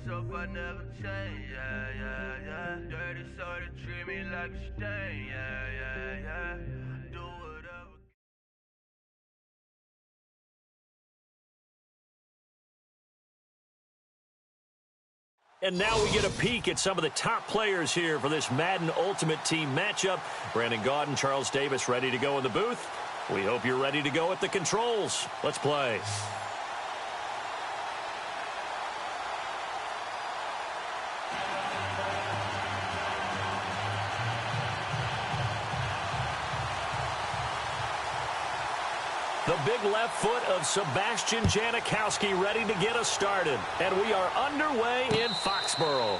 myself, I never change, yeah, yeah, yeah. Dirty soul to treat me like a stain, yeah, yeah, yeah. Do whatever. And now we get a peek at some of the top players here for this Madden Ultimate Team matchup. Brandon Gaudin, Charles Davis ready to go in the booth. We hope you're ready to go at the controls. Let's play. The big left foot of Sebastian Janikowski ready to get us started. And we are underway in Foxborough.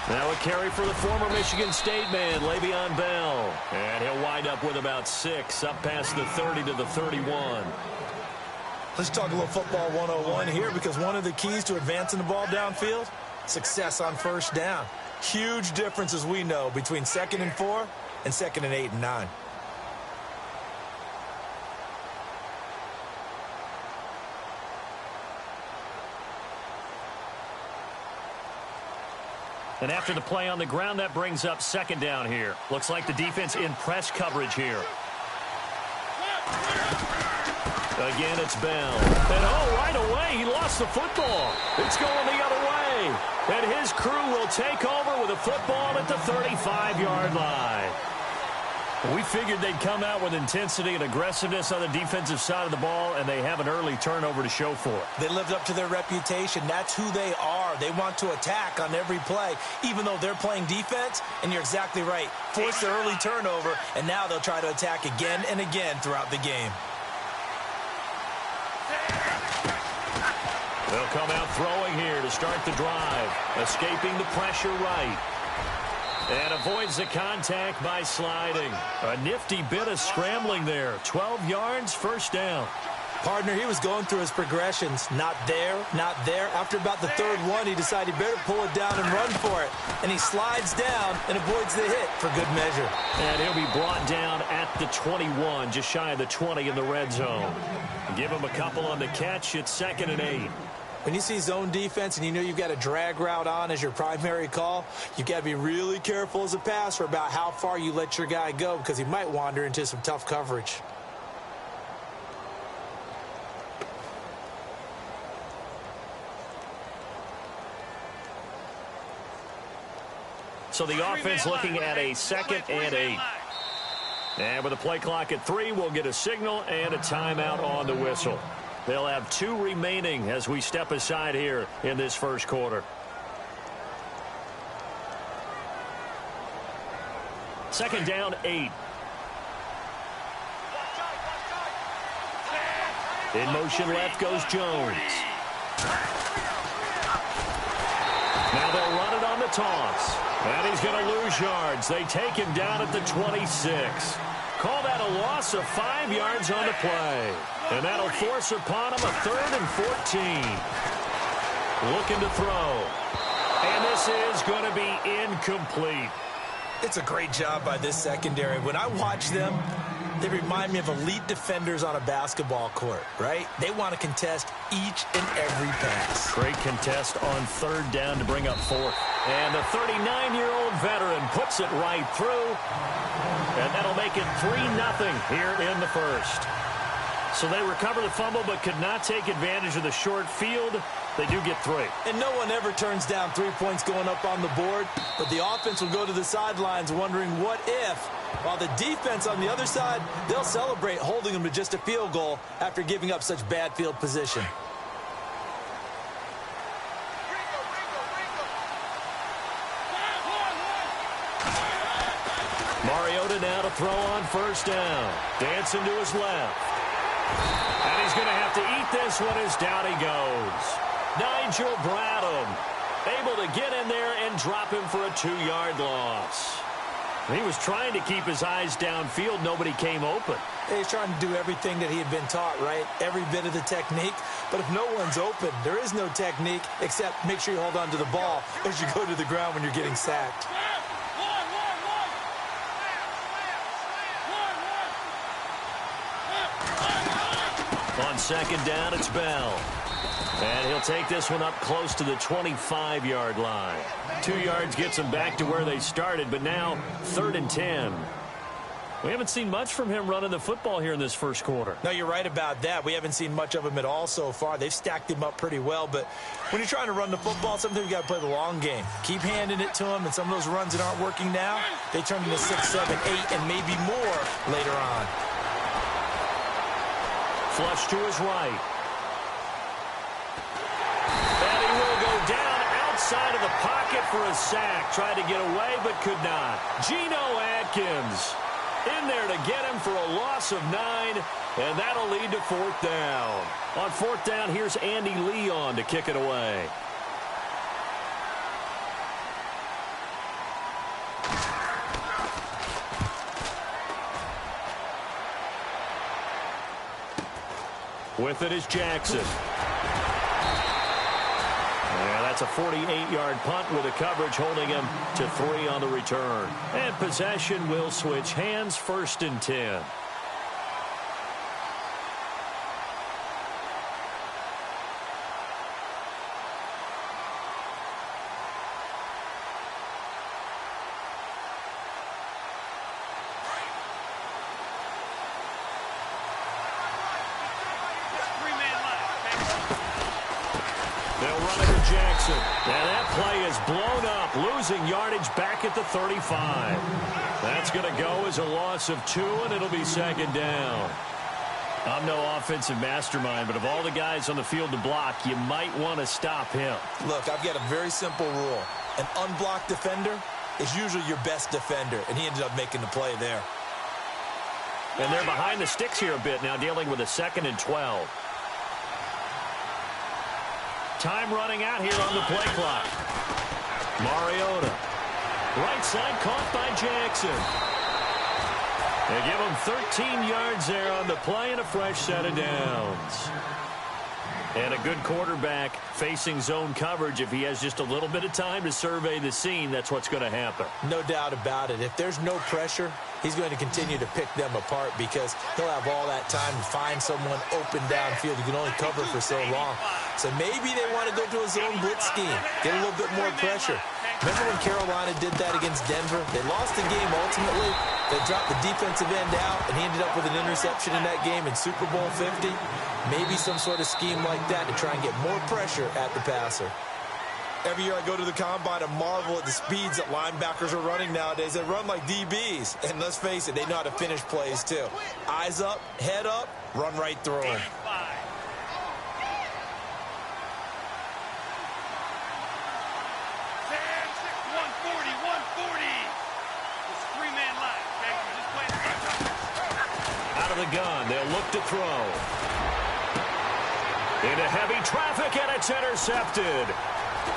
Now a carry for the former Michigan State man, Le'Veon Bell. And he'll wind up with about 6, up past the 30 to the 31. Let's talk a little football 101 here, because one of the keys to advancing the ball downfield, success on first down. Huge difference, as we know, between 2nd and 4 and 2nd and 8 and 9. And after the play on the ground, that brings up 2nd down here. Looks like the defense in press coverage here. Again, it's Bell. And right away, he lost the football. It's going the other way. And his crew will take over with a football at the 35-yard line. We figured they'd come out with intensity and aggressiveness on the defensive side of the ball, and they have an early turnover to show for it. They lived up to their reputation. That's who they are. They want to attack on every play, even though they're playing defense. And you're exactly right. Force the early turnover, and now they'll try to attack again and again throughout the game. They'll come out throwing here to start the drive, escaping the pressure right. And avoids the contact by sliding. A nifty bit of scrambling there. 12 yards, 1st down. Partner, he was going through his progressions. Not there, not there. After about the 3rd one, he decided he better pull it down and run for it. And he slides down and avoids the hit for good measure. And he'll be brought down at the 21, just shy of the 20 in the red zone. Give him a couple on the catch. It's 2nd and 8. When you see zone defense and you know you've got a drag route on as your primary call, you've got to be really careful as a passer about how far you let your guy go, because he might wander into some tough coverage. So the offense looking at a 2nd and 8. And with the play clock at 3, we'll get a signal and a timeout on the whistle. They'll have 2 remaining as we step aside here in this 1st quarter. 2nd down, 8. In motion left goes Jones. Now they'll run it on the toss. And he's going to lose yards. They take him down at the 26. Call that a loss of 5 yards on the play. And that'll force upon him a 3rd and 14. Looking to throw. And this is going to be incomplete. It's a great job by this secondary. When I watch them, they remind me of elite defenders on a basketball court, right? They want to contest each and every pass. Great contest on 3rd down to bring up 4th. And the 39-year-old veteran puts it right through. And that'll make it 3-0 here in the 1st. So they recover the fumble but could not take advantage of the short field. They do get 3. And no one ever turns down 3 points going up on the board. But the offense will go to the sidelines wondering what if. While the defense on the other side, they'll celebrate holding them to just a field goal after giving up such bad field position. Mariota now to throw on 1st down. Dancing to his left. And he's going to have to eat this one as down he goes. Nigel Bradham. able to get in there and drop him for a 2-yard loss. He was trying to keep his eyes downfield. Nobody came open. He's trying to do everything that he had been taught, right? Every bit of the technique. But if no one's open, there is no technique except make sure you hold on to the ball as you go to the ground when you're getting sacked. On second down, it's Bell. And he'll take this one up close to the 25-yard line. 2 yards gets him back to where they started, but now 3rd and 10. We haven't seen much from him running the football here in this first quarter. No, you're right about that. We haven't seen much of him at all so far. They've stacked him up pretty well, but when you're trying to run the football, sometimes you got to play the long game. Keep handing it to him, and some of those runs that aren't working now, they turn into 6, 7, 8, and maybe more later on. Flush to his right. And he will go down outside of the pocket for a sack. Tried to get away, but could not. Geno Atkins in there to get him for a loss of 9, and that'll lead to 4th down. On 4th down, here's Andy Leon to kick it away. With it is Jackson. Yeah, that's a 48-yard punt with a coverage holding him to 3 on the return. And possession will switch hands, 1st and 10. Jackson. And that play is blown up, losing yardage back at the 35. That's going to go as a loss of 2, and it'll be 2nd down. I'm no offensive mastermind, but of all the guys on the field to block, you might want to stop him. Look, I've got a very simple rule. An unblocked defender is usually your best defender, and he ended up making the play there. And they're behind the sticks here a bit now, dealing with a 2nd and 12. Time running out here on the play clock. Mariota. Right side caught by Jackson. They give him 13 yards there on the play and a fresh set of downs. And a good quarterback facing zone coverage. If he has just a little bit of time to survey the scene, that's what's going to happen. No doubt about it. If there's no pressure, he's going to continue to pick them apart because he'll have all that time to find someone open downfield. He can only cover for so long. So maybe they want to go to a zone blitz scheme, get a little bit more pressure. Remember when Carolina did that against Denver? They lost the game ultimately. They dropped the defensive end out, and he ended up with an interception in that game in Super Bowl 50. Maybe some sort of scheme like that to try and get more pressure at the passer. Every year I go to the combine and marvel at the speeds that linebackers are running nowadays. They run like DBs. And let's face it, they know how to finish plays too. Eyes up, head up, run right through them. Out of the gun, they'll look to throw. Into heavy traffic, and it's intercepted.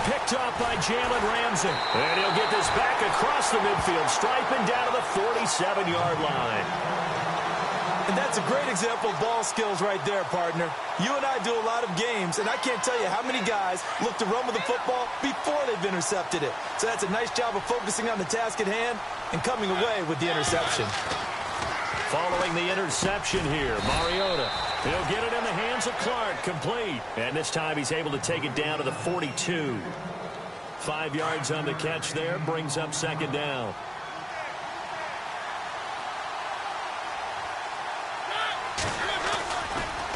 Picked off by Jalen Ramsey. And he'll get this back across the midfield stripe and down to the 47-yard line. And that's a great example of ball skills right there, partner. You and I do a lot of games, and I can't tell you how many guys look to run with the football before they've intercepted it. So that's a nice job of focusing on the task at hand and coming away with the interception. Following the interception here, Mariota. He'll get it in the hands of Clark, complete. And this time he's able to take it down to the 42. 5 yards on the catch there, brings up 2nd down.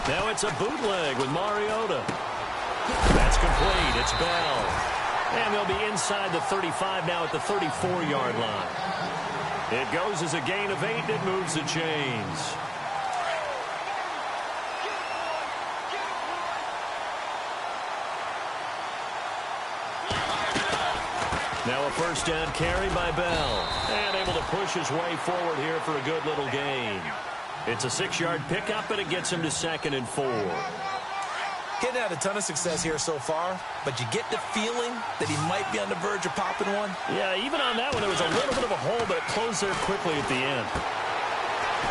Now it's a bootleg with Mariota. That's complete. It's Bell. And they'll be inside the 35 now at the 34-yard line. It goes as a gain of 8, and it moves the chains. Now a first down carry by Bell. And able to push his way forward here for a good little gain. It's a 6-yard pickup, and it gets him to 2nd and 4. He hasn't had a ton of success here so far, but you get the feeling that he might be on the verge of popping one. Yeah, even on that one, there was a little bit of a hole, but it closed there quickly at the end.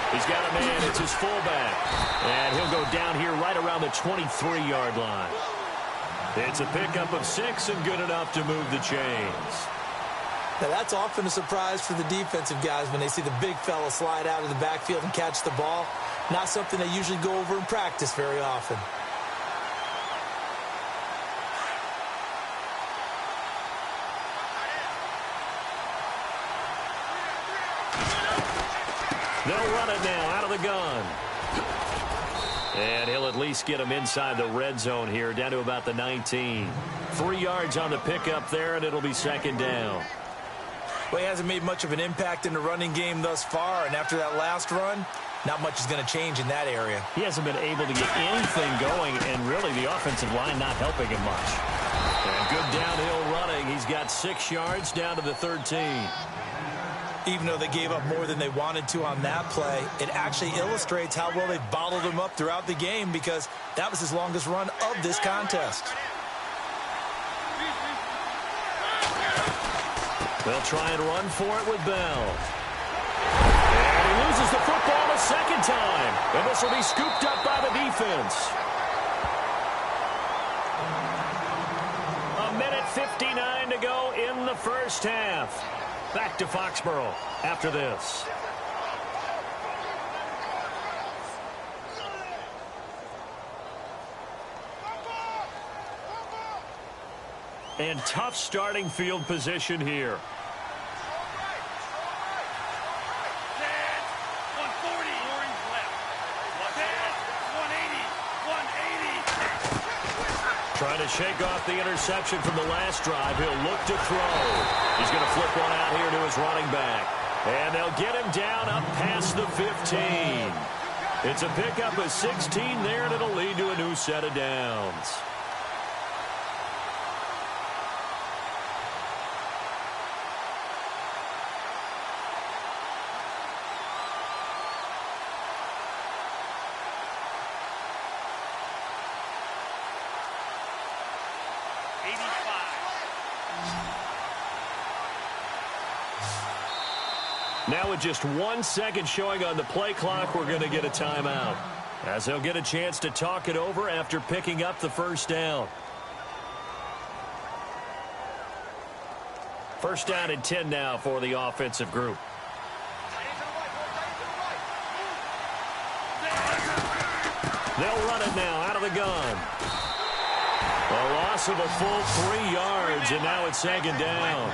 He's got a man. It's his fullback. And he'll go down here right around the 23-yard line. It's a pickup of 6 and good enough to move the chains. Now, that's often a surprise for the defensive guys when they see the big fella slide out of the backfield and catch the ball. Not something they usually go over in practice very often. They'll run it now out of the gun. And he'll at least get him inside the red zone here, down to about the 19. 3 yards on the pickup there, and it'll be second down. Well, he hasn't made much of an impact in the running game thus far, and after that last run, not much is going to change in that area. He hasn't been able to get anything going, and really the offensive line not helping him much. And good downhill running. He's got 6 yards down to the 13. Even though they gave up more than they wanted to on that play, it actually illustrates how well they bottled him up throughout the game because that was his longest run of this contest. They'll try and run for it with Bell. And he loses the football a second time. And this will be scooped up by the defense. 1:59 to go in the first half. Back to Foxborough after this. And tough starting field position here. Trying to shake off the interception from the last drive. He'll look to throw. He's going to flip one out here to his running back. And they'll get him down up past the 15. It's a pickup of 16 there, and it'll lead to a new set of downs. Now with just 1 second showing on the play clock, we're going to get a timeout, as they'll get a chance to talk it over after picking up the first down. First down and 10 now for the offensive group. They'll run it now out of the gun. A loss of a full 3 yards, and now it's second down.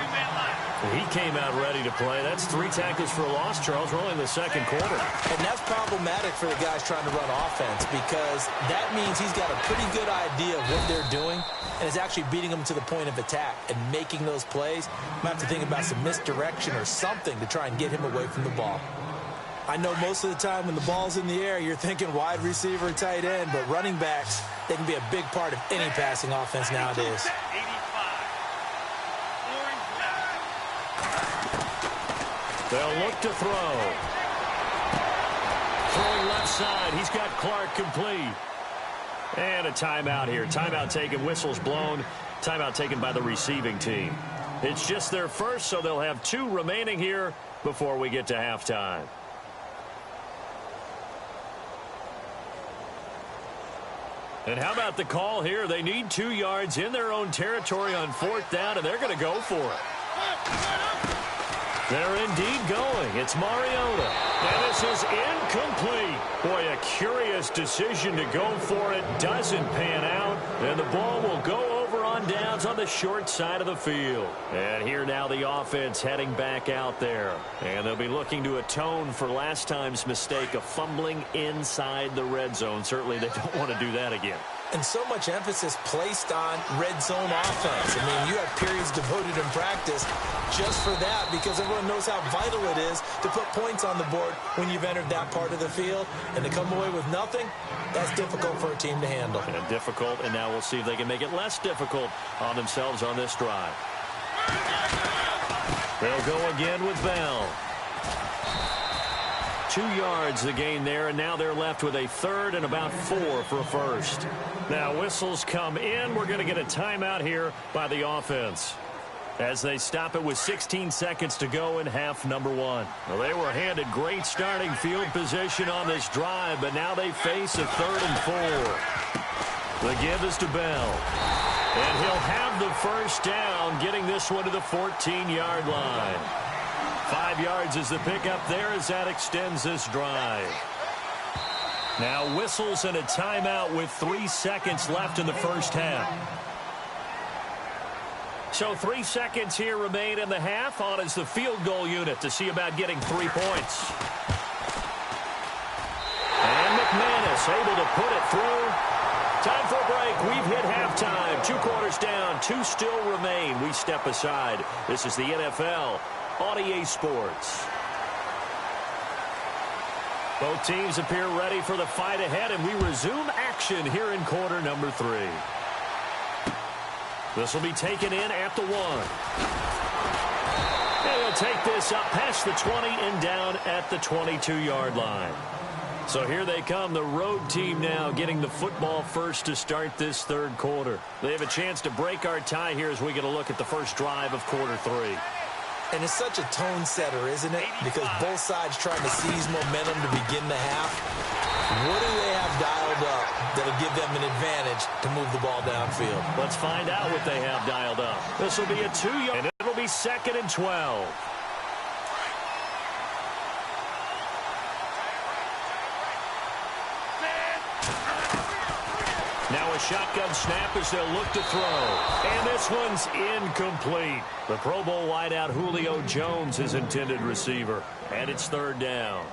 He came out ready to play. That's 3 tackles for a loss, Charles. We're only in the second quarter. And that's problematic for the guys trying to run offense because that means he's got a pretty good idea of what they're doing and is actually beating them to the point of attack and making those plays. Might have to think about some misdirection or something to try and get him away from the ball. I know most of the time when the ball's in the air, you're thinking wide receiver, tight end, but running backs, they can be a big part of any passing offense nowadays. They'll look to throw. Throwing left side. He's got Clark complete. And a timeout here. Timeout taken. Whistles blown. Timeout taken by the receiving team. It's just their first, so they'll have 2 remaining here before we get to halftime. And how about the call here? They need 2 yards in their own territory on 4th down, and they're going to go for it. They're indeed going. It's Mariota. And this is incomplete. Boy, a curious decision to go for it. Doesn't pan out. And the ball will go over on downs on the short side of the field. And here now the offense heading back out there. And they'll be looking to atone for last time's mistake of fumbling inside the red zone. Certainly they don't want to do that again. And so much emphasis placed on red zone offense. I mean, you have periods devoted in practice just for that because everyone knows how vital it is to put points on the board when you've entered that part of the field. And to come away with nothing, that's difficult for a team to handle. And difficult, and now we'll see if they can make it less difficult on themselves on this drive. They'll go again with Bell. 2 yards the gain there, and now they're left with a 3rd and about 4 for a first. Now whistles come in. We're going to get a timeout here by the offense as they stop it with 16 seconds to go in half number one. Well, they were handed great starting field position on this drive, but now they face a 3rd and 4. The give is to Bell. And he'll have the first down, getting this one to the 14-yard line. 5 yards is the pickup there as that extends this drive. Now whistles and a timeout with 3 seconds left in the first half. So 3 seconds here remain in the half. On is the field goal unit to see about getting 3 points. And McManus able to put it through. Time for a break. We've hit halftime. 2 quarters down. 2 still remain. We step aside. This is the NFL on EA Sports. Both teams appear ready for the fight ahead, and we resume action here in quarter number 3. This will be taken in at the 1. And he'll take this up past the 20 and down at the 22-yard line. So here they come, the road team now getting the football first to start this 3rd quarter. They have a chance to break our tie here as we get a look at the first drive of quarter 3. And it's such a tone setter, isn't it? Because both sides trying to seize momentum to begin the half. What do they have dialed up that'll give them an advantage to move the ball downfield? Let's find out what they have dialed up. This will be a 2-yard, and it'll be 2nd and 12. Now a shotgun snap as they'll look to throw. And this one's incomplete. The Pro Bowl wideout Julio Jones, his intended receiver. And it's 3rd down.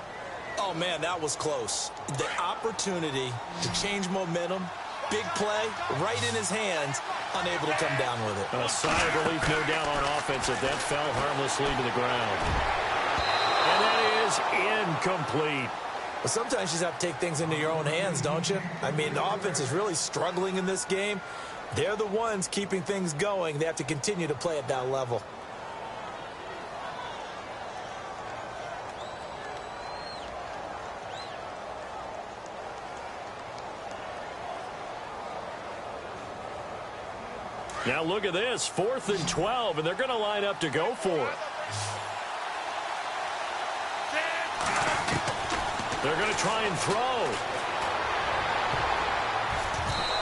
Oh, man, that was close. The opportunity to change momentum, big play, right in his hands, unable to come down with it. A sigh of relief, no doubt, on offense if that fell harmlessly to the ground. And that is incomplete. But sometimes you just have to take things into your own hands, don't you? I mean, the offense is really struggling in this game. They're the ones keeping things going. They have to continue to play at that level. Now look at this, 4th and 12, and they're going to line up to go for it. They're going to try and throw.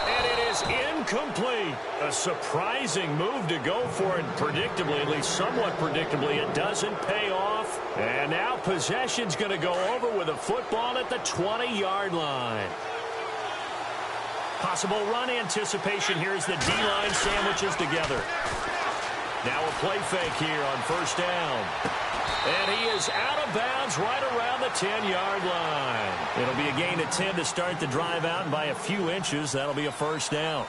And it is incomplete. A surprising move to go for it. Predictably, at least somewhat predictably, it doesn't pay off. And now possession's going to go over with a football at the 20-yard line. Possible run anticipation here as the D-line sandwiches together. Now a play fake here on 1st down. And he is out of bounds right around the 10-yard line. It'll be a gain of 10 to start the drive out, and by a few inches, that'll be a 1st down.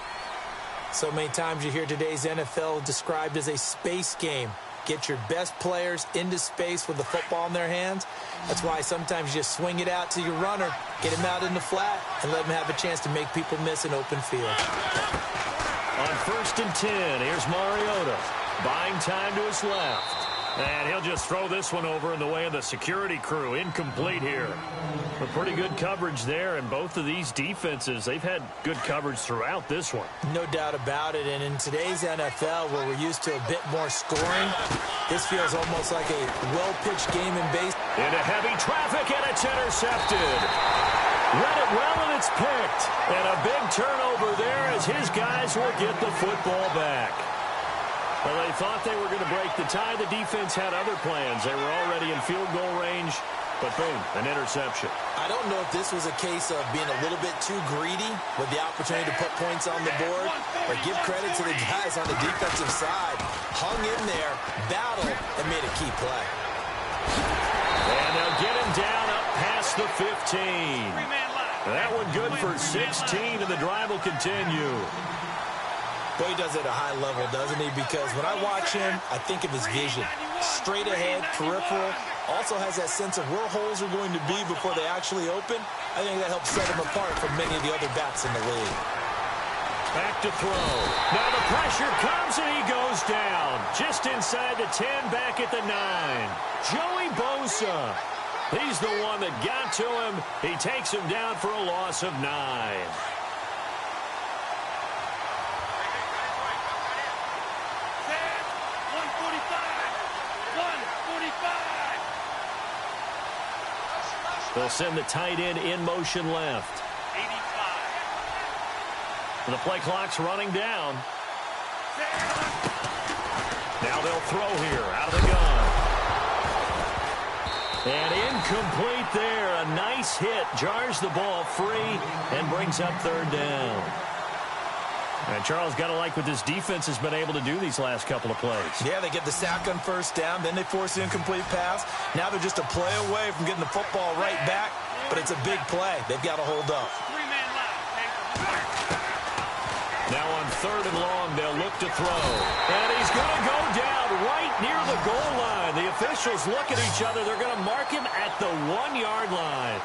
So many times you hear today's NFL described as a space game. Get your best players into space with the football in their hands. That's why sometimes you just swing it out to your runner, get him out in the flat, and let him have a chance to make people miss an open field. On 1st and 10, here's Mariota. Buying time to his left. And he'll just throw this one over in the way of the security crew. Incomplete here. But pretty good coverage there, and both of these defenses, they've had good coverage throughout this one. No doubt about it, and in today's NFL, where we're used to a bit more scoring, this feels almost like a well-pitched game in base. Into heavy traffic, and it's intercepted. Read it well, and it's picked. And a big turnover there as his guys will get the football back. Well, they thought they were going to break the tie. The defense had other plans. They were already in field goal range, but boom, an interception. I don't know if this was a case of being a little bit too greedy with the opportunity to put points on the board, or give credit to the guys on the defensive side. Hung in there, battled, and made a key play. And they'll get him down up past the 15. That one good for 16, and the drive will continue. Boy, he does it at a high level, doesn't he? Because when I watch him, I think of his vision. Straight ahead, peripheral. Also has that sense of where holes are going to be before they actually open. I think that helps set him apart from many of the other backs in the league. Back to throw. Now the pressure comes, and he goes down. Just inside the 10, back at the 9. Joey Bosa. He's the one that got to him. He takes him down for a loss of 9. They'll send the tight end in motion left. 85. The play clock's running down. Now they'll throw here out of the gun. And incomplete there. A nice hit. Jars the ball free and brings up third down. And Charles, got to like what this defense has been able to do these last couple of plays. Yeah, they get the sack on first down, then they force the incomplete pass. Now they're just a play away from getting the football right back, but it's a big play. They've got to hold up. Now on third and long, they'll look to throw. And he's going to go down right near the goal line. The officials look at each other. They're going to mark him at the 1-yard line.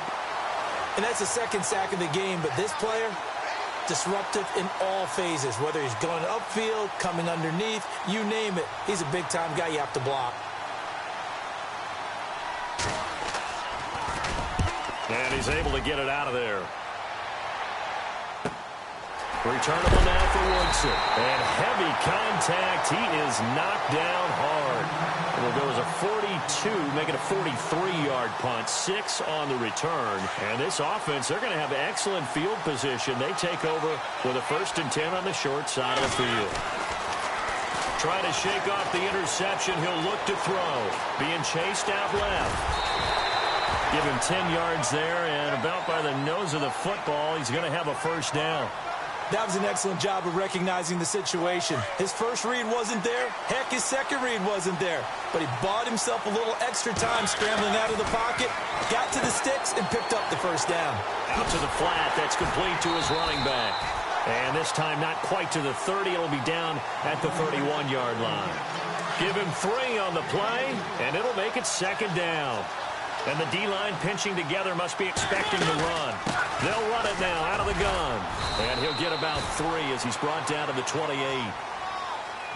And that's the second sack of the game, but this player, disruptive in all phases, whether he's going upfield, coming underneath, you name it. He's a big-time guy you have to block. And he's able to get it out of there. Returnable now for Woodson. And heavy contact. He is knocked down hard. It'll go as a 42, make it a 43-yard punt. 6 on the return. And this offense, they're going to have excellent field position. They take over with a 1st and 10 on the short side of the field. Trying to shake off the interception. He'll look to throw. Being chased out left. Give him 10 yards there, and about by the nose of the football, he's going to have a 1st down. That was an excellent job of recognizing the situation. His first read wasn't there. Heck, his second read wasn't there. But he bought himself a little extra time scrambling out of the pocket, got to the sticks, and picked up the 1st down. Out to the flat. That's complete to his running back. And this time not quite to the 30. It'll be down at the 31-yard line. Give him 3 on the play, and it'll make it 2nd down. And the D-line pinching together must be expecting the run. They'll run it now out of the gun. And he'll get about 3 as he's brought down to the 28.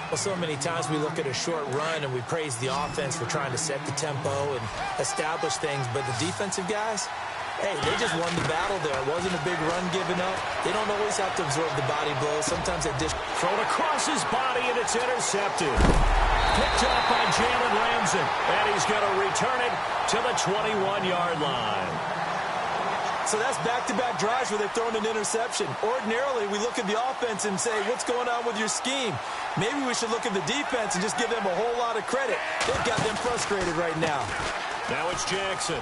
Well, so many times we look at a short run and we praise the offense for trying to set the tempo and establish things. But the defensive guys, hey, they just won the battle there. It wasn't a big run given up. They don't always have to absorb the body blows. Sometimes they just throw it across his body, and it's intercepted. Picked up by Jalen Ramsey, and he's going to return it to the 21-yard line. So that's back-to-back drives where they've thrown an interception. Ordinarily, we look at the offense and say, what's going on with your scheme? Maybe we should look at the defense and just give them a whole lot of credit. They've got them frustrated right now. Now it's Jackson.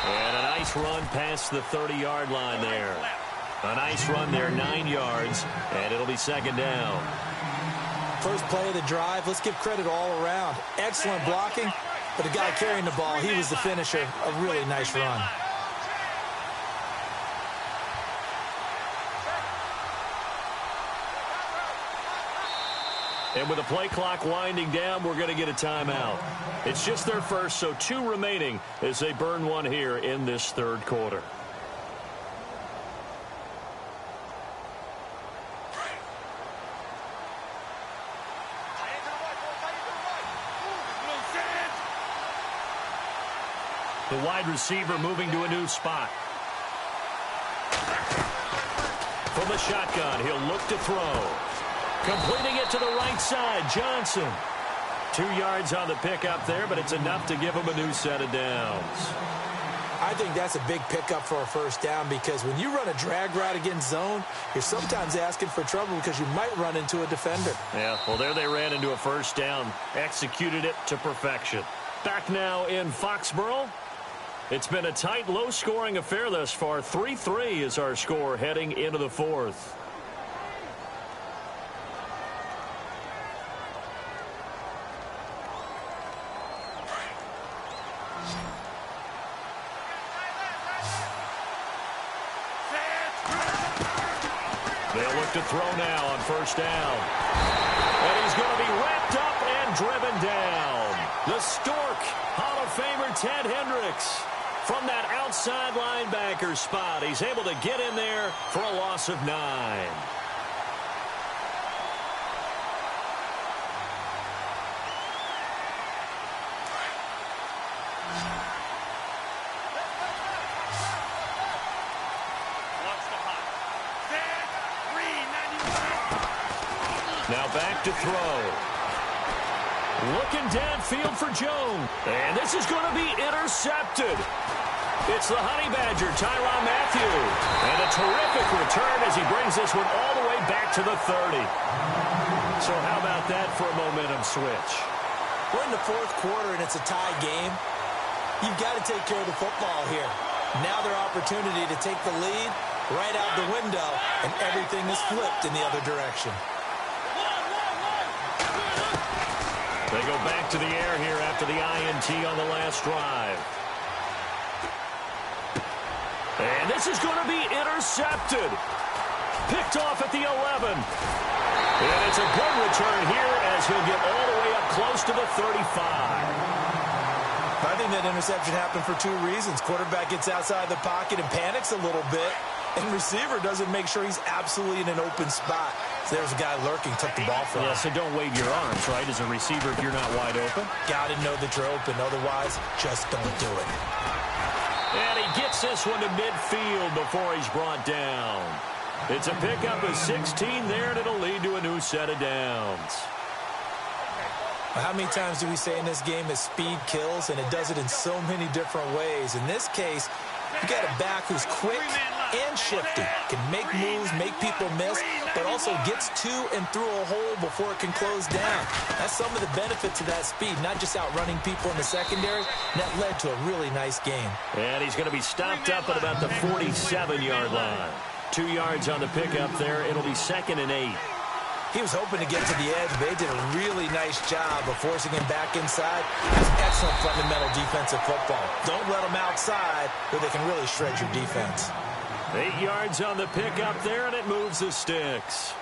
And a nice run past the 30-yard line there. A nice run there, 9 yards, and it'll be 2nd down. First play of the drive, let's give credit all around. Excellent blocking, but the guy carrying the ball, he was the finisher. A really nice run. And with the play clock winding down, we're going to get a timeout. It's just their first, so 2 remaining as they burn one here in this 3rd quarter. The wide receiver moving to a new spot. From the shotgun, he'll look to throw. Completing it to the right side, Johnson. 2 yards on the pickup there, but it's enough to give him a new set of downs. I think that's a big pickup for a 1st down because when you run a drag route against zone, you're sometimes asking for trouble because you might run into a defender. Yeah, well, there they ran into a 1st down, executed it to perfection. Back now in Foxborough. It's been a tight, low-scoring affair thus far. 3-3 is our score heading into the 4th. They'll look to throw now on 1st down. And he's going to be wrapped up and driven down. The Stork, Hall of Famer Ted Hendricks. From that outside linebacker spot, he's able to get in there for a loss of 9. Now back to throw. Looking downfield for Jones. And this is going to be intercepted. It's the Honey Badger, Tyrann Mathieu. And a terrific return as he brings this one all the way back to the 30. So how about that for a momentum switch? We're in the fourth quarter and it's a tie game. You've got to take care of the football here. Now their opportunity to take the lead right out the window, and everything is flipped in the other direction. They go back to the air here after the INT on the last drive. And this is going to be intercepted. Picked off at the 11. And it's a good return here as he'll get all the way up close to the 35. I think that interception happened for two reasons. Quarterback gets outside the pocket and panics a little bit, and receiver doesn't make sure he's absolutely in an open spot. So there's a guy lurking, took the ball from him. Yeah, so don't wave your arms, right, as a receiver if you're not wide open. Got to know that you're open. Otherwise, just don't do it. And he gets this one to midfield before he's brought down. It's a pickup of 16 there, and it'll lead to a new set of downs. How many times do we say in this game that speed kills, and it does it in so many different ways? In this case, you got a back who's quick and shifty, can make moves, make people miss, but also gets to and through a hole before it can close down. That's some of the benefits of that speed, not just outrunning people in the secondary. And that led to a really nice game. And he's going to be stopped up at about the 47-yard line. 2 yards on the pickup there. It'll be 2nd and 8. He was hoping to get to the edge, but they did a really nice job of forcing him back inside. That's excellent fundamental defensive football. Don't let them outside where they can really shred your defense. 8 yards on the pickup there, and it moves the sticks.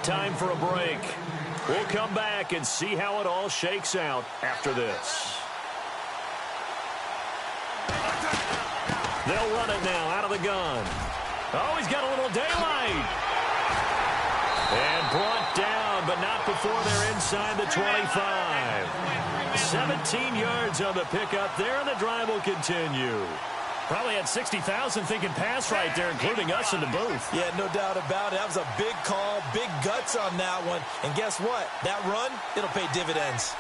Time for a break. We'll come back and see how it all shakes out after this. They'll run it now out of the gun. Oh, he's got a little daylight. And brought down, but not before they're inside the 25. 17 yards on the pickup there, and the drive will continue. Probably had 60,000 thinking pass right there, including us in the booth. Yeah, no doubt about it. That was a big call, big guts on that one. And guess what? That run, it'll pay dividends.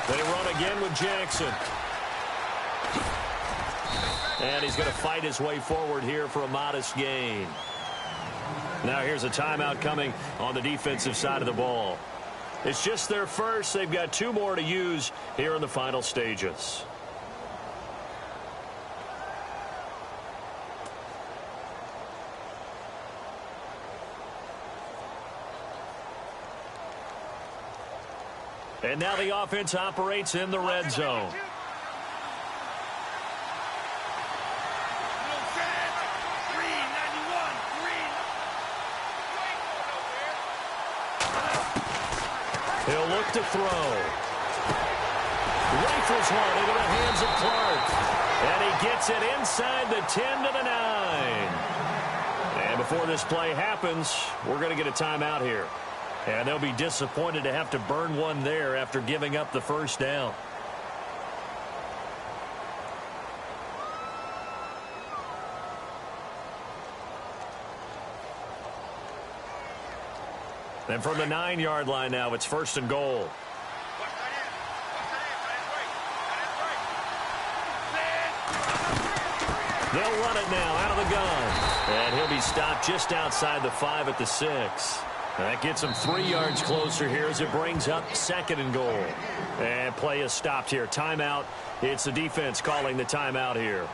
They run again with Jackson. And he's going to fight his way forward here for a modest gain. Now here's a timeout coming on the defensive side of the ball. It's just their first. They've got 2 more to use here in the final stages. And now the offense operates in the red zone. He'll look to throw. Rifles one into the hands of Clark. And he gets it inside the 10 to the 9. And before this play happens, we're going to get a timeout here. And they'll be disappointed to have to burn one there after giving up the first down. And from the 9-yard line now, it's 1st and goal. They'll run it now out of the gun. And he'll be stopped just outside the 5 at the 6. That gets him 3 yards closer here as it brings up 2nd and goal. And play is stopped here. Timeout. It's the defense calling the timeout here.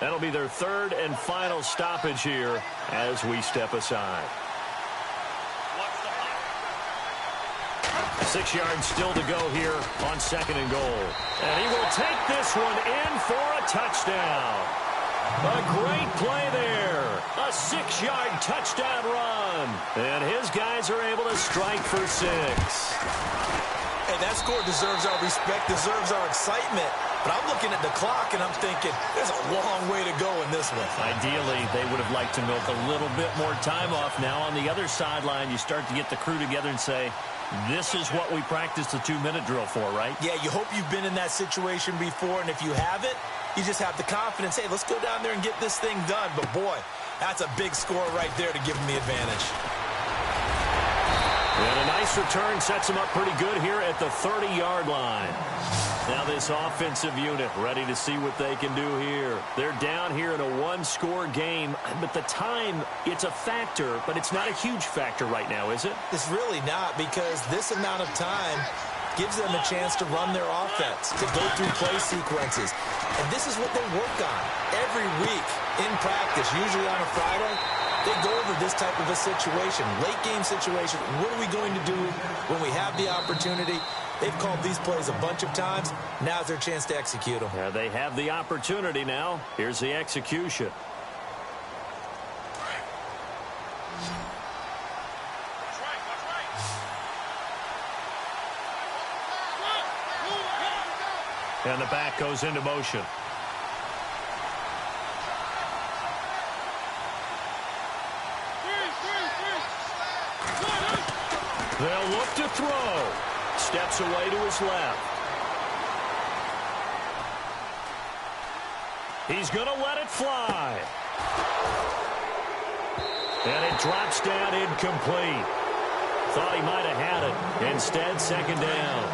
That'll be their 3rd and final stoppage here as we step aside. 6 yards still to go here on 2nd and goal. And he will take this one in for a touchdown. A great play there. A 6-yard touchdown run. And his guys are able to strike for 6. Hey, that score deserves our respect, deserves our excitement. But I'm looking at the clock, and I'm thinking, there's a long way to go in this one. Ideally, they would have liked to milk a little bit more time off. Now on the other sideline, you start to get the crew together and say, this is what we practiced the 2-minute drill for, right? Yeah, you hope you've been in that situation before, and if you haven't, you just have the confidence, hey, let's go down there and get this thing done. But, boy, that's a big score right there to give them the advantage. And a nice return sets them up pretty good here at the 30-yard line. Now this offensive unit ready to see what they can do here. They're down here in a 1-score game, but the time, it's a factor, but it's not a huge factor right now, is it? It's really not, because this amount of time gives them a chance to run their offense, to go through play sequences. And this is what they work on every week in practice, usually on a Friday. They go over this type of a situation, late-game situation. What are we going to do when we have the opportunity? They've called these plays a bunch of times. Now's their chance to execute them. Yeah, they have the opportunity now. Here's the execution. And the back goes into motion. They'll look to throw. Steps away to his left. He's going to let it fly. And it drops down incomplete. Thought he might have had it. Instead, second down.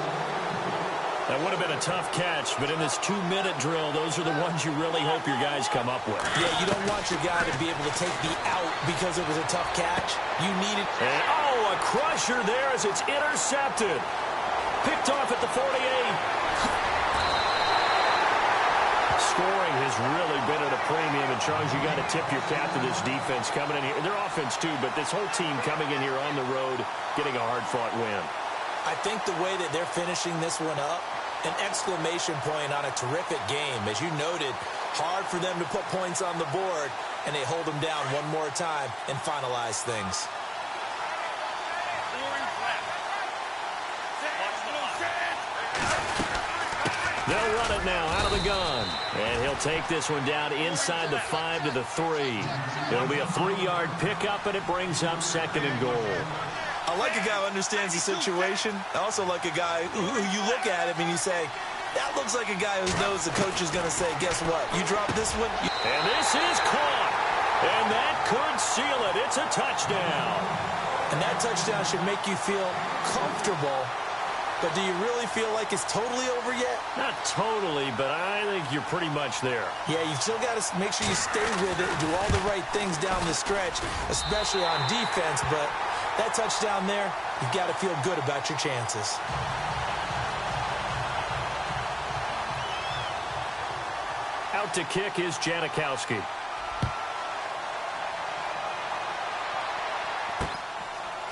That would have been a tough catch, but in this 2-minute drill, those are the ones you really hope your guys come up with. Yeah, you don't want your guy to be able to take the out because it was a tough catch. You need it. And, oh, a crusher there as it's intercepted. Picked off at the 48. Scoring has really been at a premium, and Charles, you got to tip your cap to this defense coming in here. Their offense, too, but this whole team coming in here on the road, getting a hard-fought win. I think the way that they're finishing this one up, an exclamation point on a terrific game. As you noted, hard for them to put points on the board, and they hold them down one more time and finalize things. They'll run it now out of the gun. And he'll take this one down inside the 5 to the 3. It'll be a 3-yard pickup, and it brings up 2nd and goal. I like a guy who understands the situation. I also like a guy who you look at him and you say, that looks like a guy who knows the coach is going to say, guess what? You drop this one. And this is caught. And that could seal it. It's a touchdown. And that touchdown should make you feel comfortable. But do you really feel like it's totally over yet? Not totally, but I think you're pretty much there. Yeah, you've still got to make sure you stay with it and do all the right things down the stretch, especially on defense. But that touchdown there, you've got to feel good about your chances. Out to kick is Janikowski.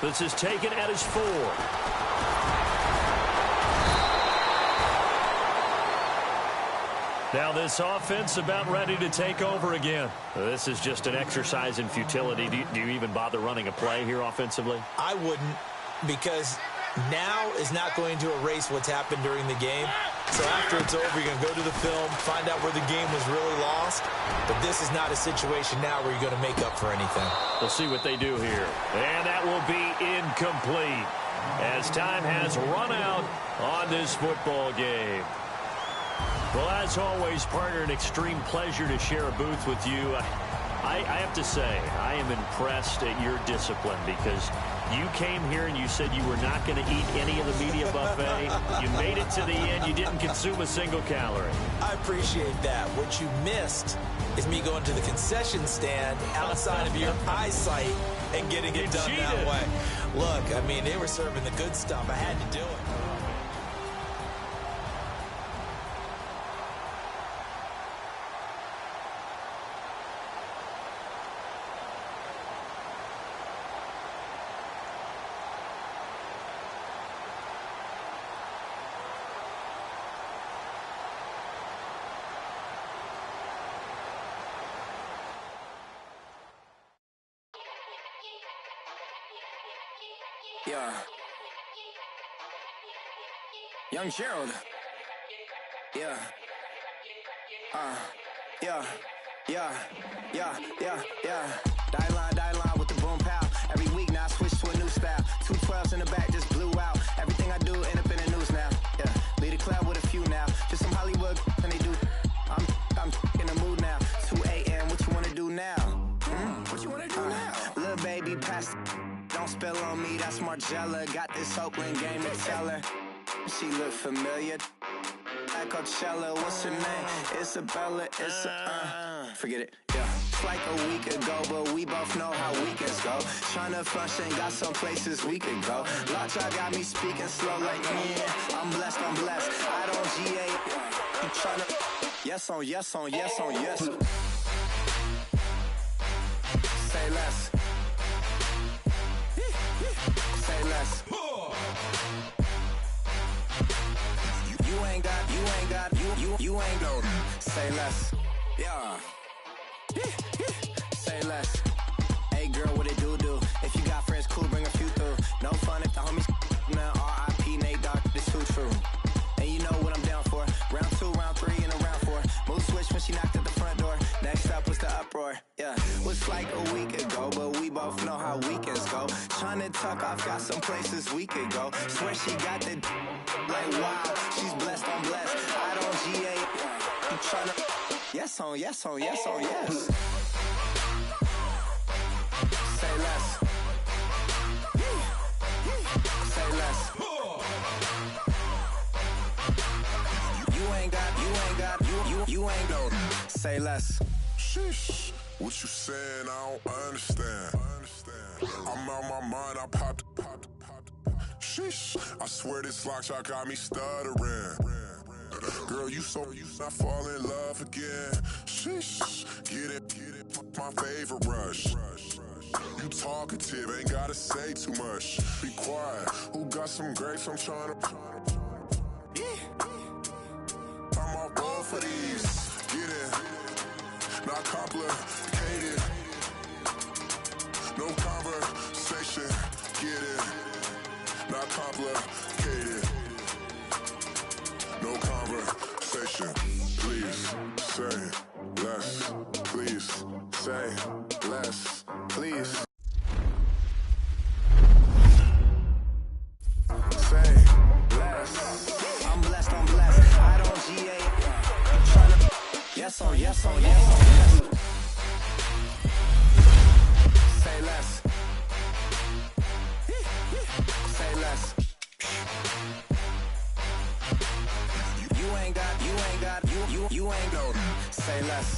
This is taken at his 4. Now this offense about ready to take over again. This is just an exercise in futility. Do you even bother running a play here offensively? I wouldn't, because now is not going to erase what's happened during the game. So after it's over, you're going to go to the film, find out where the game was really lost. But this is not a situation now where you're going to make up for anything. We'll see what they do here. And that will be incomplete as time has run out on this football game. Well, as always, partner, an extreme pleasure to share a booth with you. I have to say, I am impressed at your discipline because you came here and you said you were not going to eat any of the media buffet. You made it to the end. You didn't consume a single calorie. I appreciate that. What you missed is me going to the concession stand outside of your eyesight and getting it done that way. Look, I mean, they were serving the good stuff. I had to do it. Yeah. Young Gerald. Yeah. Yeah. Die line with the boom pow. Every week now I switch to a new style. 212s in the back just blew out. Everything I do end up in the news now. Yeah. Lead the club with a few now. Just some Hollywood and they do. I'm in the mood now. 2 a.m. What you wanna do now? What you wanna do now? Little baby pass. Don't spill on me. That's Margella. Got this Oakland game to tell her. She look familiar. At Coachella, what's her name? Isabella, forget it, yeah. It's like a week ago, but we both know how weekends go. Tryna function, got some places we could go. Lot y'all got me speaking slow like, yeah, I'm blessed. I don't GA, you tryna, yes on yes. Say less. Say less. You ain't got, say less. Yeah. Say less. Hey girl, what it do? If you got friends, cool, bring a few through. No fun if the homies now R.I.P. Nate Dogg, this too true. And you know what I'm down for. Round 2, round 3, and a round 4. Mood switch when she knocked at the front door. Next up was the uproar. Yeah, was like a week ago, but we both know how weekends go. Tryna tuck off, got some places we could go. Swear she got the like wow, she's blessed, I'm blessed. I don't GA, you tryna yes on yes. Say less. Say less. You ain't got, say less. Sheesh, what you saying? I don't understand. I'm out my mind, I popped. Sheesh, I swear this lock shot got me stuttering. Girl, you not fall in love again. Sheesh, get it, my favorite rush. You talkative, ain't gotta say too much. Be quiet, who got some grapes? I'm tryna. I'm all board for these. Get in, not complicated. No conversation, get in, not complicated. No conversation, please say less. Please say less. Please say less. I'm blessed. I don't GA. Tryna yes on yes. Say less. Say less. You ain't got, you ain't got, say less.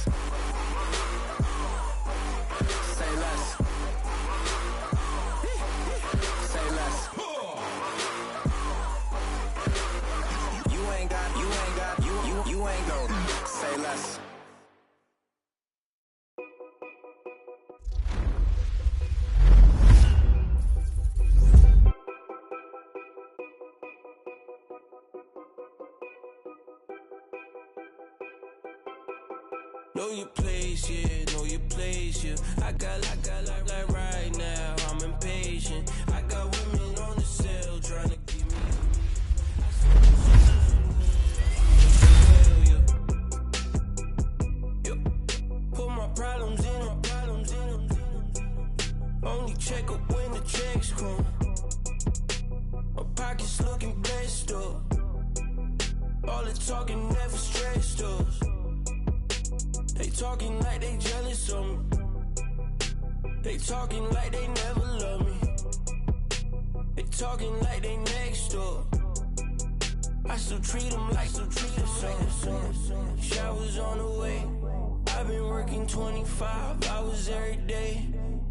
Say less. Say less. You ain't got, you ain't got, say less. Know your place, yeah, know your place, yeah. I got like right now, I'm impatient. I got women on the cell trying to keep me. Put my problems in. Only check up when the checks come. My pockets looking blessed up. All the talking never stressed us. They talking like they jealous of me. They talking like they never love me. They talking like they next door. I still treat them like so. Showers on the way. I've been working 25 hours every day.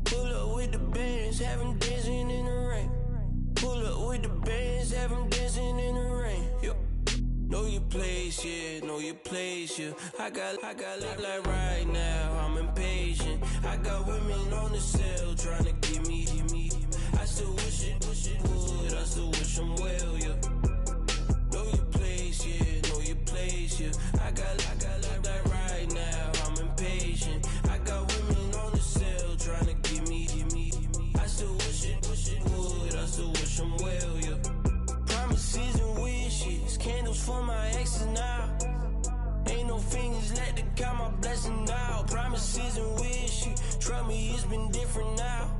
Pull up with the bands, have them dancing in the rain. Pull up with the bands, have them dancing in the rain. Yo. Know your place, yeah, know your place, yeah. I got like right now, I'm impatient. I got women on the cell trying to get me. I still wish it would, I still wish them well, yeah. Know your place, yeah, know your place, yeah. I got like right now, I'm impatient. I got women on the cell trying to get me. I still wish it would, I still wish for my exes now. Ain't no fingers let to count my blessing now. Promises and wish, trust me, it's been different now.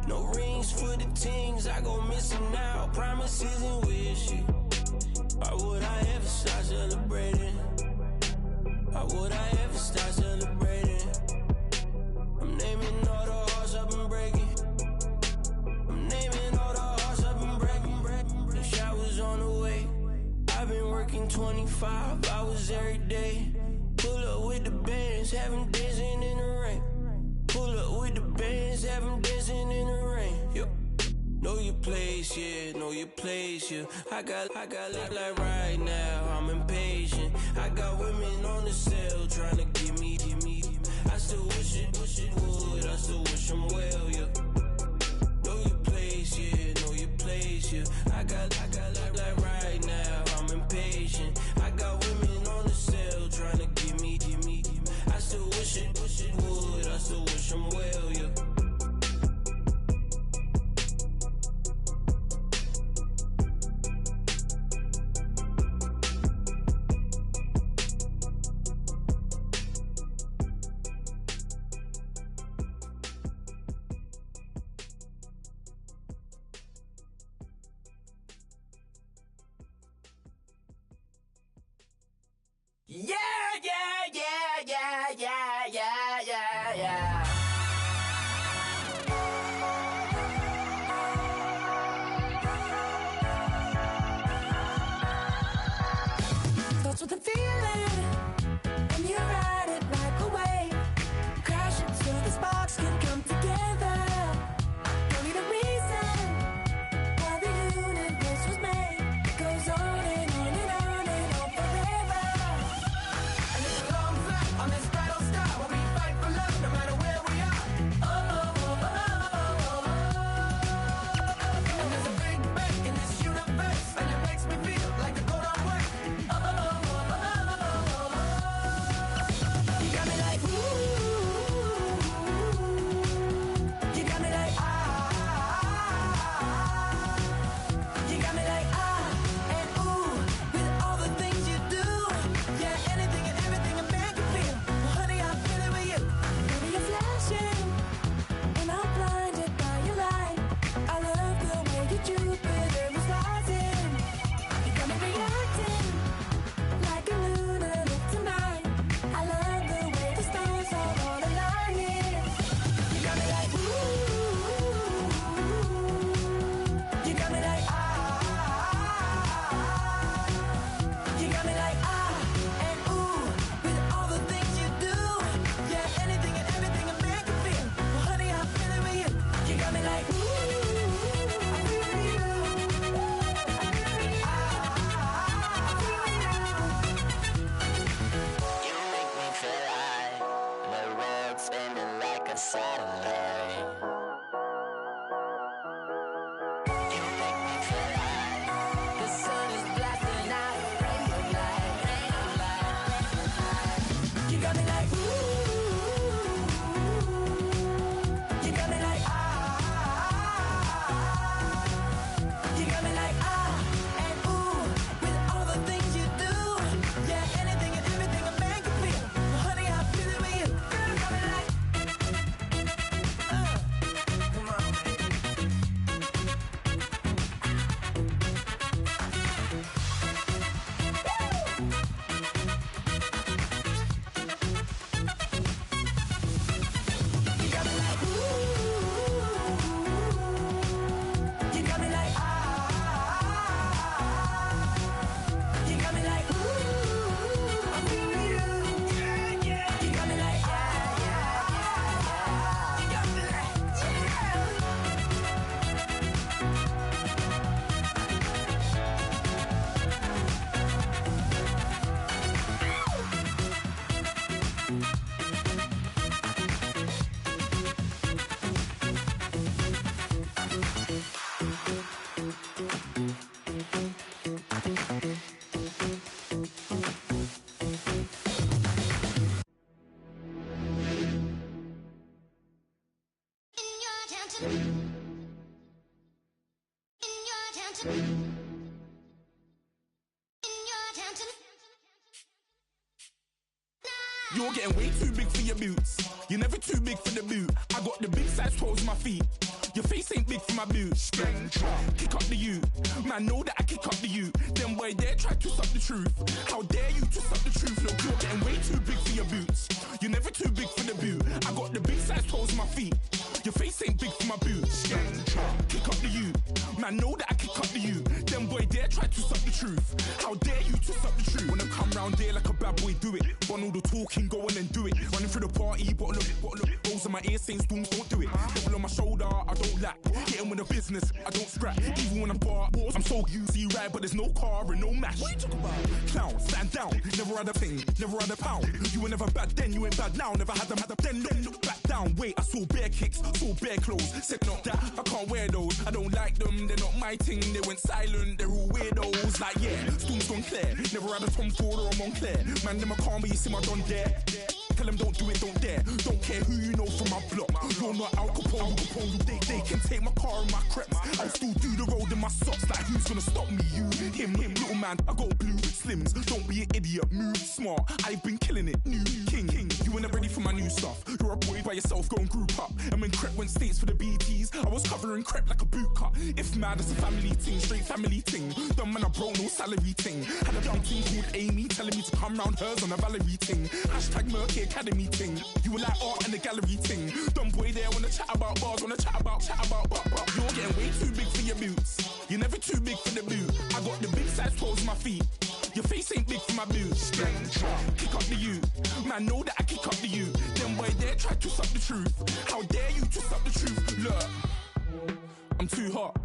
No rings for the things I go missing now. Promises and wish, why would I ever start celebrating? Why would I ever start celebrating? I'm naming all the hearts I've been breaking. I'm naming all the hearts I've been breaking. The showers on the way. I've been working 25 hours every day. Pull up with the bands, have them dancing in the rain. Pull up with the bands, have them dancing in the rain. Yo. Know your place, yeah, know your place, yeah. I got like right now, I'm impatient. I got women on the cell trying to give me. I still wish it would, I still wish I'm well, yeah. Know your place, yeah, know your place, yeah. I got like right now, I'm impatient. I got women on the cell trying to give me. I still wish it would, I still wish I'm well, yeah. Yeah. Starts with a feeling, and you ride it like a wave. Crash it so the sparks can come together. Don't need a reason why the universe was made. It goes on and on and on and on forever. You're getting way too big for your boots. You're never too big for the boot. I got the big size toes on my feet. Your face ain't big for my boots. Kick up the you. Man, know that I kick up the you. Them boy there try to suck the truth. How dare you to suck the truth? Look, you're getting way too big for your boots. You're never too big for the boot. I got the big size toes on my feet. Your face ain't big for my boots. Kick up the you. Man, know that I kick up the you. Them boy there try to suck the truth. How dare you to suck the truth? When I come round there like a bad boy, do it. Want all the talking, go on and do it. Running through the party, bottle up. Rolls in my ear saying storms, don't do it. Double on my shoulder, I don't lack. Hitting with the business, I don't scrap. Even when I'm bar, I'm so easy right, but there's no car and no match. What you talking about? Clown, stand down. Never had a thing, never had a pound. You were never bad then, you ain't bad now. Never had them, then look back down. Wait, I saw bare kicks, saw bare clothes. Said not that, I can't wear those. I don't like them, they're not my thing. They went silent, they're all weirdos. Like yeah, storms gone clear. Never had a Tom Ford or a Montclair. Man, them a calm, but you see my Don there. Tell them don't do it, don't dare. Don't care who you know from my block. You're not Al Capone, they can take my car and my creps. I'll still do the road in my socks. Like who's gonna stop me? You, him, little man. I got blue slims. Don't be an idiot, move smart. I've been killing it, new king. You ain't ready for my new stuff. You're a boy by yourself, go and group up. And when Crep went states for the BTs, I was covering Crep like a boot cut. If mad, it's a family thing, straight family thing. Dumb man, I broke no salary thing. Had a young thing called Amy telling me to come round hers on a Valerie thing. Hashtag Murky Academy thing. You were like art and the gallery thing. Dumb boy there wanna chat about bars, wanna chat about. You're getting way too big for your boots. You're never too big for the boot. I got the big size toes on my feet. Your face ain't big for my boots. Kick up the you. Man, know that I kick up the you. Them boy there try to suck the truth. How dare you to suck the truth? Look, I'm too hot.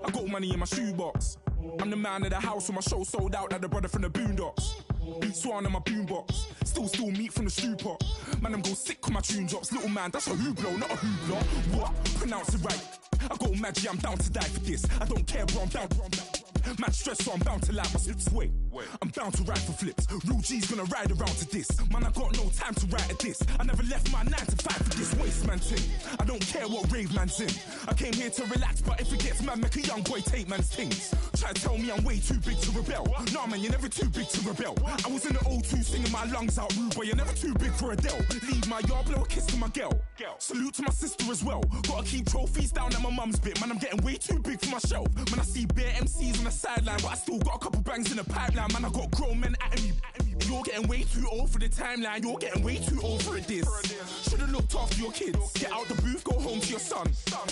I got money in my shoebox. I'm the man of the house when my show sold out like the brother from the Boondocks. Beat Swan in my boombox. Still meat from the stew pot. Man, I'm go sick with my tune drops. Little man, that's a hooplo, not a hoopla. What? Pronounce it right. I got Maggie, I'm down to die for this. I don't care, bro, I'm down. Man stressed, so I'm bound to like my slips. Wait, I'm bound to ride for flips. Real G's gonna ride around to this. Man, I got no time to write at this. I never left my 9 to 5 for this waste man thing. I don't care what rave man's in. I came here to relax, but if it gets mad, make a young boy take man's things. Try to tell me I'm way too big to rebel. Nah, man, you're never too big to rebel. I was in the O2 singing my lungs out rude, but you're never too big for Adele. Leave my yard, blow a kiss to my girl. Salute to my sister as well. Gotta keep trophies down at my mum's bit. Man, I'm getting way too big for my shelf. Man, I see bare MCs on the sideline, but I still got a couple bangs in the pipeline. Man, I got grown men at me. You're getting way too old for the timeline. You're getting way too old for a diss. Should've looked after your kids. Get out the booth, go home to your son.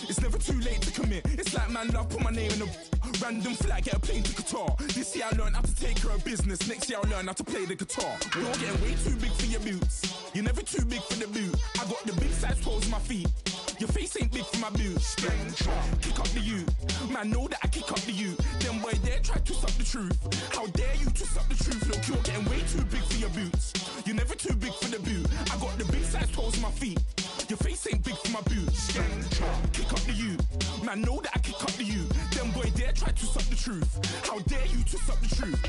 It's never too late to commit. It's like man love, put my name in a random flat, get a plane to Qatar. This year I learned how to take care of business. Next year I'll learn how to play the guitar. You're getting way too big for your boots. You're never too big for the boot. I got the big size toes on my feet. Your face ain't big for my boots. Kick up the you. Man, know that I kick up the you. Them boy there try to suck the truth. How dare you to suck the truth? Look, you're getting way too big for your boots. You're never too big for the boot. I got the big size toes on my feet. Your face ain't big for my boots. Kick up the you. Man, know that I kick up the you. Them boy there try to suck the truth. How dare you to suck the truth?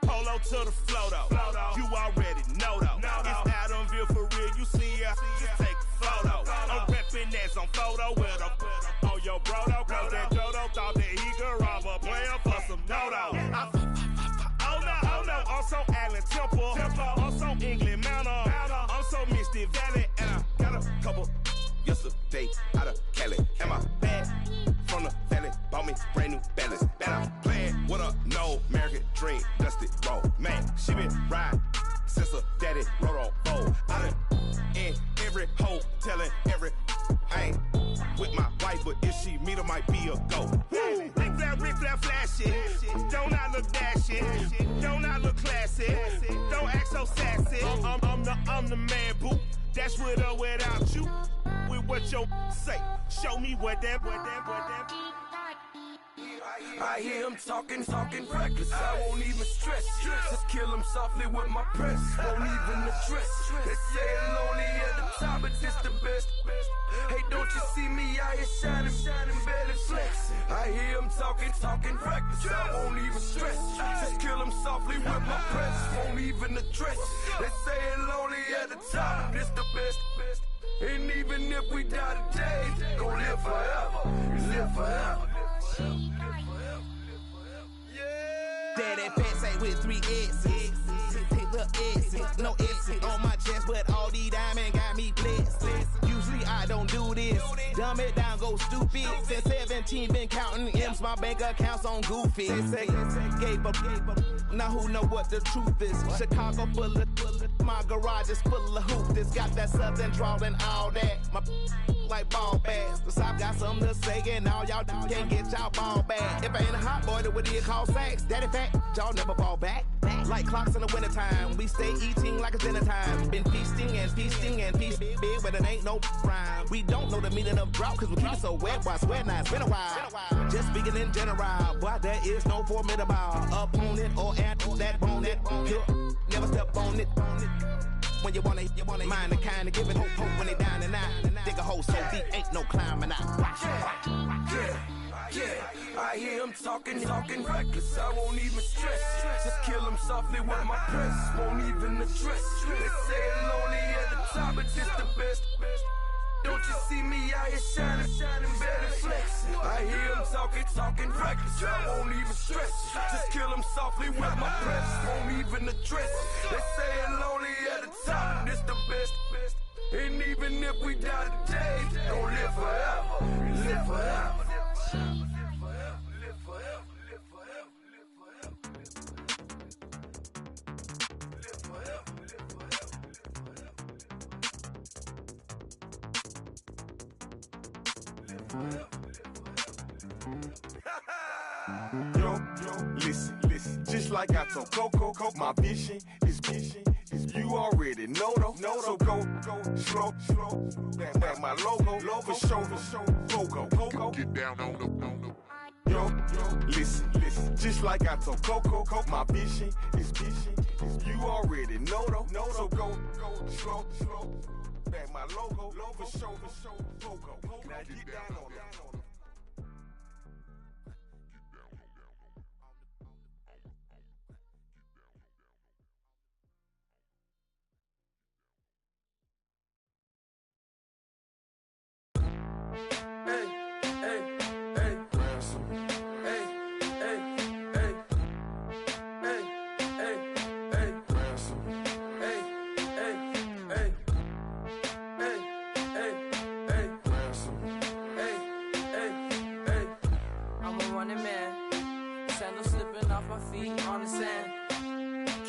Polo to the flow though. You already know though. It's Adamville for real. You see ya, just take a photo. I'm reppin' that's on photo with a on your bro though. Cause that Dodo thought that he could rob a player for some dodo. Oh no, I'm so Allen Temple. I'm so England Mountain. I'm so Misty Valley. And I got a couple yesterday out of Cali. And my bag from the valley bought me brand new balance. Bet I'm playing with a no American dream, dusty roll. Man, she been riding since her daddy rode on bowl. I done in every hole, telling every I ain't with my I'm the man, boo. That's with or without you. With what your say. Show me what that. I hear him talking reckless. I won't even stress. Just kill him softly with my press. Won't even address. They say it's lonely at the top, but this the best. Hey, don't you see me out here shining, barely flex. I hear him talking reckless. I won't even stress. Just kill him softly with my press. Won't even address. They say it's lonely at the top, this the best. And even if we die today, gon' live forever. Live forever. Daddy pants ain't with 3 S's. Take the S's, no S's on my chest, but all these diamonds got me blessed. Usually I don't do this. Dumb it down, go stupid. Since 17, been counting M's, my bank accounts on Goofy. They say gave up. Now who know what the truth is? Chicago full of my garage is full of hoopers. Got that southern drawl and all that. My like ball bags. The South got something to say, and all y'all can't get y'all ball back. If I ain't a hot boy, then what do you call sacks? Daddy fat, y'all never fall back. Like clocks in the wintertime, we stay eating like it's dinner time. Been feasting and feasting big, but it ain't no rhyme. We don't know the meaning of drought, cause we keep it so wet. Why swear now, it's been a while. Just speaking in general, boy, there is no formidable opponent or at that bone that never step on it. When you wanna mind the kind of giving hope when they down and out. Dig a hole so deep, ain't no climbing out. Yeah, I hear him talking reckless. I won't even stress. Just kill him softly with my press. Won't even address. They say it's lonely at the top, but this the best. Don't you see me out here shining, barely flex. I hear him talking reckless. I won't even stress. Just kill him softly with my press. Won't even address. They say it's lonely at the top, this the best. And even if we die today, don't live forever. Live forever. Yo, listen, just like I told Coco, my vision is you already know though. So go slow, back my logo, for show, Coco. Get down on the. Yo, listen, just like I told Coco, my vision is you already know though. So go slow, back my logo, for show, Coco. Now get down on that.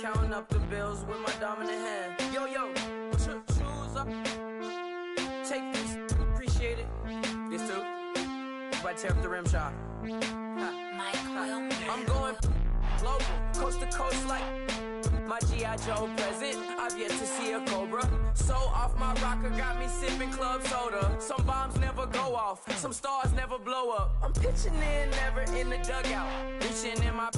Counting up the bills with my dominant hand. Yo, choose up. Take this, appreciate it. This too. But tear up the rim shot. I'm going global, coast to coast like my G.I. Joe present. I've yet to see a Cobra. So off my rocker got me sipping club soda. Some bombs never go off, some stars never blow up. I'm pitching in, never in the dugout. Reaching in my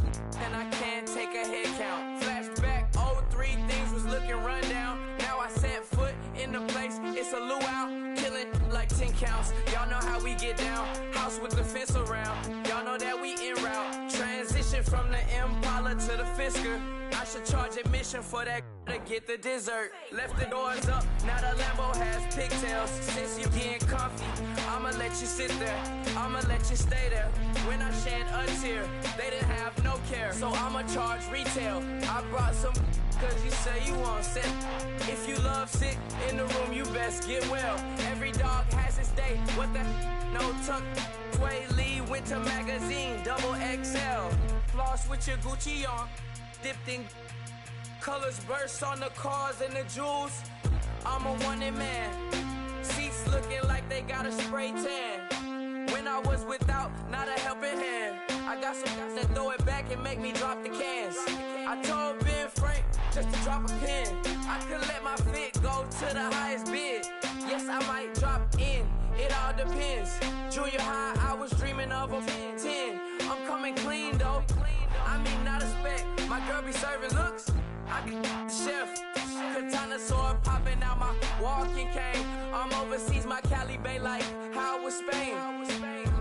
and I can't take a head count. Flashback, 03, things was looking run down. Now I set foot in the place, it's a luau. Killing like 10 counts, y'all know how we get down. House with the fence around, y'all know that we en route. Transition from the Impala to the Fisker. I should charge admission for that to get the dessert. Left the doors up, now the Lambo has pigtails. Since you getting comfy, I'ma let you sit there, I'ma let you stay there. When I shed a tear, they didn't have no care, so I'ma charge retail. I brought some cause you say you want set. If you love sick in the room, you best get well. Every dog has its day, what the no tuck. Tway Lee Winter Magazine, double XL. Floss with your Gucci on, dipped in colors burst on the cars and the jewels. I'm a wanted man. Seats looking like they got a spray tan. When I was without, not a helping hand. I got some guys that throw it back and make me drop the cans. I told Ben Frank, just to drop a pin. I could let my fit go to the highest bid. Yes, I might drop in, it all depends. Junior high, I was dreaming of a 10. I'm coming clean though, I mean not a spec. My girl be serving looks, I be the chef. Katana sword popping out my walking cane. I'm overseas, my Cali Bay like how it was Spain.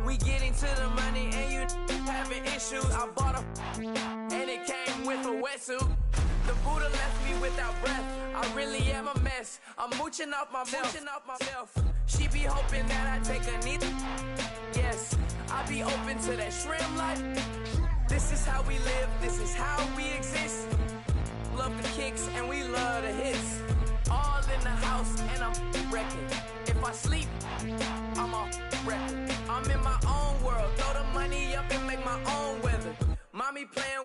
We getting to the money and you having issues. I bought a and it came with a wetsuit. The Buddha left me without breath. I really am a mess. I'm mooching off myself. She be hoping that I take a knee. Yes, I be open to that shrimp life. This is how we live. This is how we exist. Love the kicks and we love the hits. All in the house and I'm wrecking. If I sleep, I'm a record. I'm in my own world. Throw the money up and make my own weather. Mommy playing,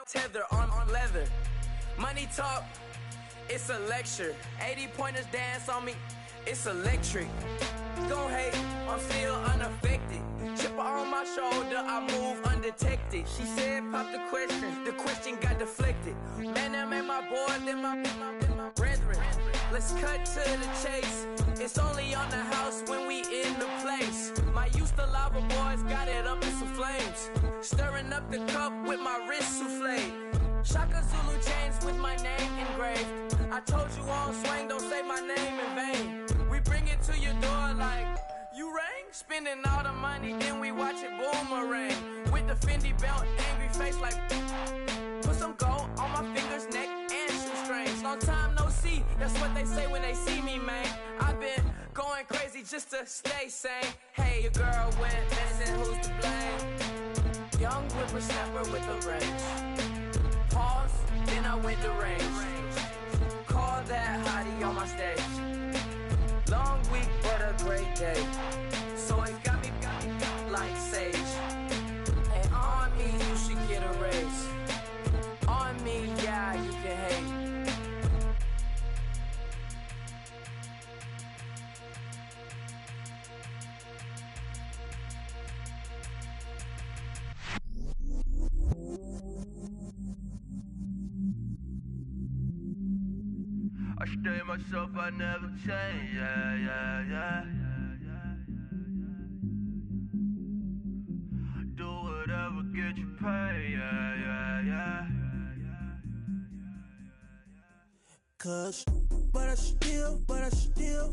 tether on leather. Money talk, it's a lecture. 80 pointers dance on me, it's electric. Don't hate, I'm still unaffected. Chipper on my shoulder, I move undetected. She said pop the question got deflected. Man, that made my boy, then my brethren. Let's cut to the chase. It's only on the house when we in the place. My used to lava boys got it up in some flames. Stirring up the cup with my wrist souffle. Shaka Zulu chains with my name engraved. I told you on swing, don't say my name in vain. We bring it to your door like, you rang? Spending all the money, then we watch it boomerang. With the Fendi belt, angry face like, put some gold on my fingers, neck, and shoestrings. Long time no see, that's what they say when they see me, man. I've been going crazy just to stay sane. Hey, your girl went missing, who's to blame? Young whippersnapper with the range. Pause, then I went to range. Call that hottie on my stage. Long week, but a great day. So it got me like sage. And on me, you should get a raise. On me, yeah, you can hate. I stay myself, I never change, yeah. Do whatever, get you paid, yeah. Cause, but I still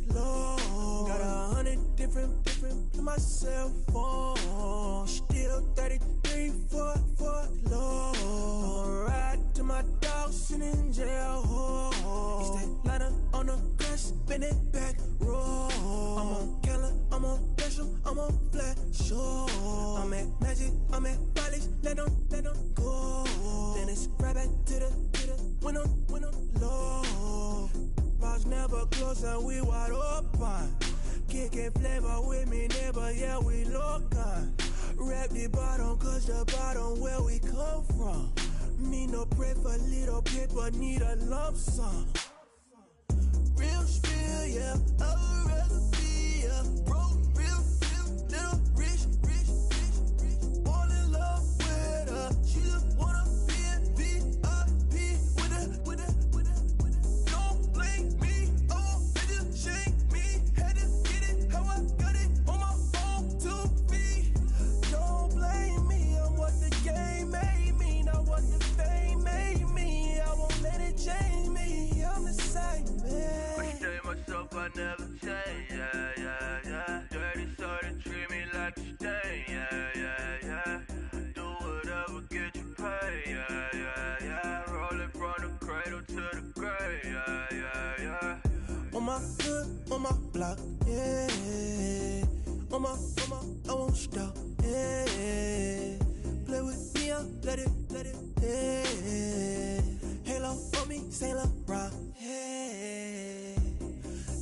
low. Got 100 different to my cell phone. Still 33 for low. I'ma ride to my dog sitting in jail. It's that ladder on the grass, spin it back, roll. I'm on Keller, I'm on Bishop, I'm on Flat Shore. I'm at Magic, I'm at Bally's, let them go. Then it's right back to the when I'm low. Bars never close and we wide open. Kicking flavor with me, neighbor, yeah, we local. Rap the bottom, cause the bottom where we come from. Me no pray for little paper, need a lump sum. Real spill, yeah, I would rather be a broke, real, little rich. Fall in love with her, she just wanna be a VIP with a. Don't blame me, oh, bitches shame me. Had to get it, how I got it on my own 2 feet. Don't blame me, I'm what the game made me, not what the fame made me. I won't let it change me, I'm the same man. I stay myself, I never change, yeah. Dirty soda, treat me like a stain, yeah. Do whatever, get you paid, yeah. Rolling from the cradle to the grave, yeah. On my hood, on my block, yeah. On my, I won't stop, yeah. Play with me, I'll let it, yeah. Halo on me, Saint Laurent, yeah.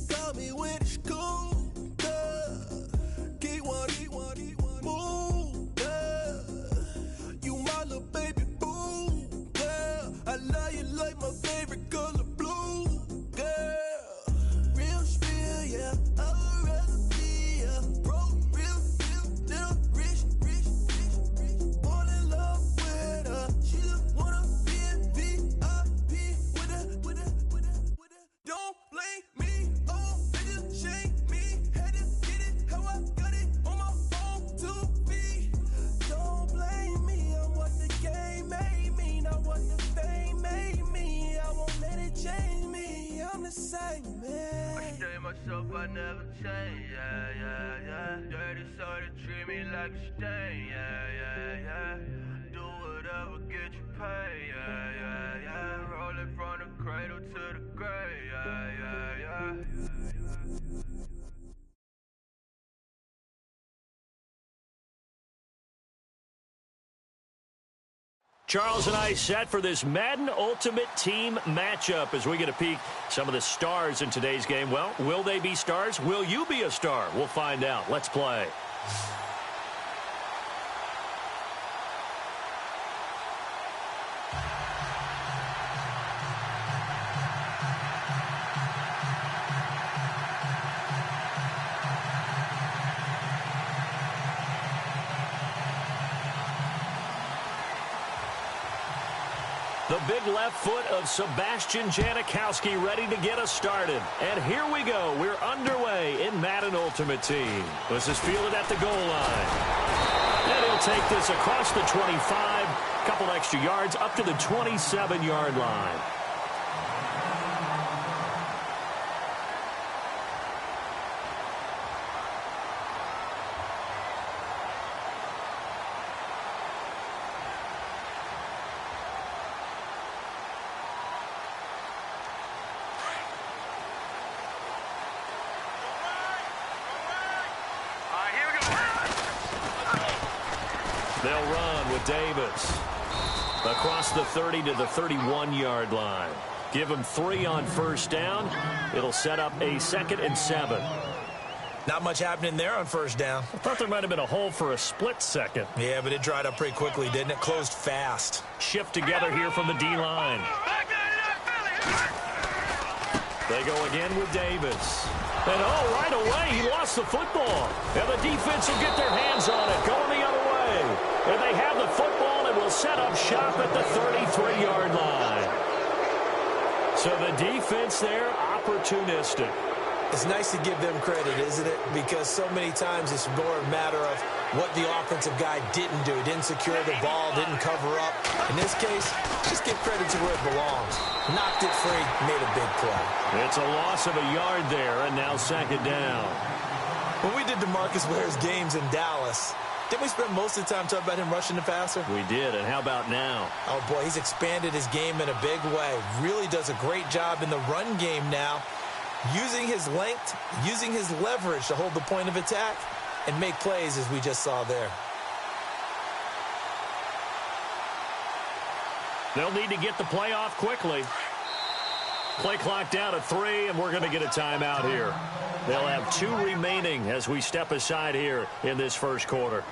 Got me with the school, keep one, move, you my little baby boo, girl. I love you like my favorite color blue, girl. Real spill, yeah, I would rather be a broke, real, little rich. Fall in love with her, she just wanna be a VIP myself, I never change, yeah, yeah, yeah. Dirty soda, treat me like a stain, yeah, yeah, yeah. Do whatever, get you paid, yeah, yeah, yeah. Rolling from the cradle to the grave, yeah, yeah, yeah. Charles and I set for this Madden Ultimate Team matchup as we get a peek some of the stars in today's game. Well, will they be stars? Will you be a star? We'll find out. Let's play. The big left foot of Sebastian Janikowski ready to get us started. And here we go. We're underway in Madden Ultimate Team. This is fielded at the goal line. And he'll take this across the 25, couple extra yards up to the 27-yard line. They'll run with Davis across the 30 to the 31-yard line. Give them 3 on first down. It'll set up a 2nd and 7. Not much happening there on first down. I thought there might have been a hole for a split second. Yeah, but it dried up pretty quickly, didn't it? Closed fast. Shift together here from the D-line. They go again with Davis. And right away, he lost the football. And the defense will get their hands on it, going the other way. And they have the football and will set up shop at the 33-yard line. So the defense there, opportunistic. It's nice to give them credit, isn't it? Because so many times it's more a matter of what the offensive guy didn't do. Didn't secure the ball, didn't cover up. In this case, just give credit to where it belongs. Knocked it free, made a big play. It's a loss of a yard there, and now 2nd down. When we did DeMarcus Ware's games in Dallas, didn't we spend most of the time talking about him rushing the passer? We did, and how about now? Oh, boy, he's expanded his game in a big way. Really does a great job in the run game now, using his length, using his leverage to hold the point of attack and make plays as we just saw there. They'll need to get the play off quickly. Play clock down at 3, and we're going to get a timeout here. They'll have 2 remaining as we step aside here in this first quarter.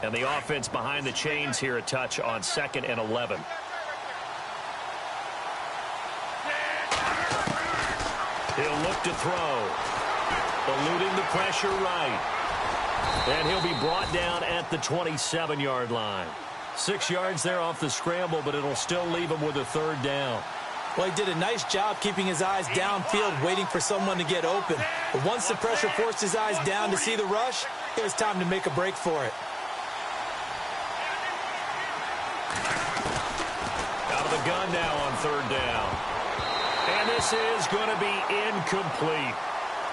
And the offense behind the chains here a touch on 2nd and 11. He'll look to throw. Eluding the pressure right. And he'll be brought down at the 27-yard line. 6 yards there off the scramble, but it'll still leave him with a 3rd down. Well, he did a nice job keeping his eyes downfield, waiting for someone to get open. But once the pressure forced his eyes down to see the rush, it was time to make a break for it. Gun now on 3rd down. And this is going to be incomplete.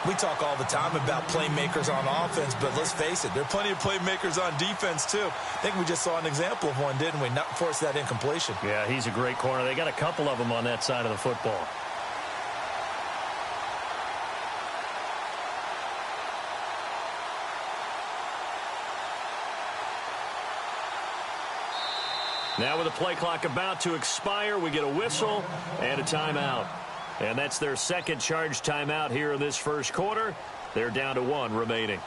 We talk all the time about playmakers on offense, but let's face it, there are plenty of playmakers on defense, too. I think we just saw an example of one, didn't we? Not force that incompletion. Yeah, he's a great corner. They got a couple of them on that side of the football. Now with the play clock about to expire, we get a whistle and a timeout. And that's their 2nd charge timeout here in this first quarter. They're down to 1 remaining.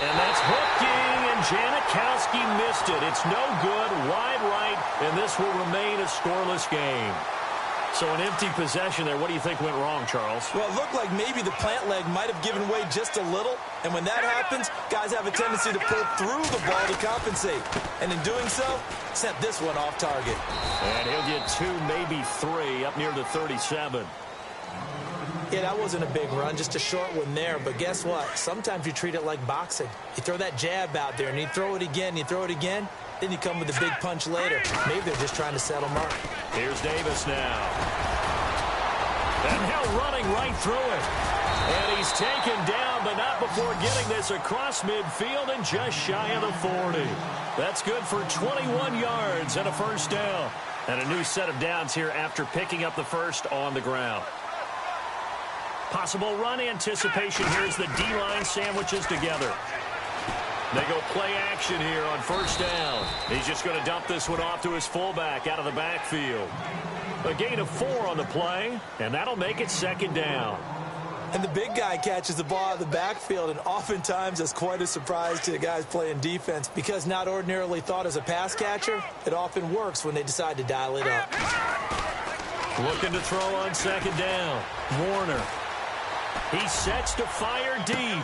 And that's hooking, Janikowski missed it. It's no good, wide right, and this will remain a scoreless game. So an empty possession there. What do you think went wrong, Charles? Well, it looked like maybe the plant leg might have given way just a little. And when that happens, guys have a tendency to pull through the ball to compensate. And in doing so, sent this one off target. And he'll get 2, maybe 3, up near the 37. Yeah, that wasn't a big run, just a short one there. But guess what? Sometimes you treat it like boxing. You throw that jab out there, and you throw it again, then you come with a big punch later. Maybe they're just trying to settle mark. Here's Davis now. And now running right through it. And he's taken down, but not before getting this across midfield and just shy of the 40. That's good for 21 yards and a first down. And a new set of downs here after picking up the first on the ground. Possible run anticipation here as the D-line sandwiches together. They go play action here on first down. He's just going to dump this one off to his fullback out of the backfield. A gain of 4 on the play, and that'll make it second down. And the big guy catches the ball out of the backfield, and oftentimes that's quite a surprise to the guys playing defense because not ordinarily thought as a pass catcher, it often works when they decide to dial it up. Looking to throw on second down. Warner. He sets to fire deep.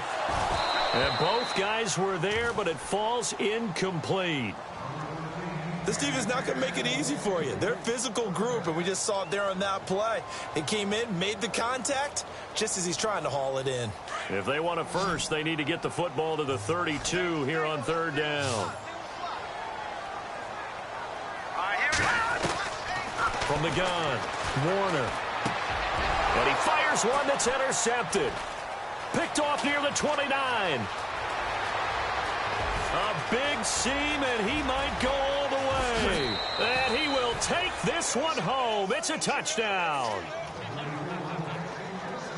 And both guys were there, but it falls incomplete. This team is not going to make it easy for you. They're a physical group, and we just saw it there on that play. It came in, made the contact, just as he's trying to haul it in. If they want a first, they need to get the football to the 32 here on third down. From the gun, Warner. And he fires one that's intercepted. Picked off near the 29. A big seam, and he might go all the way. And he will take this one home. It's a touchdown.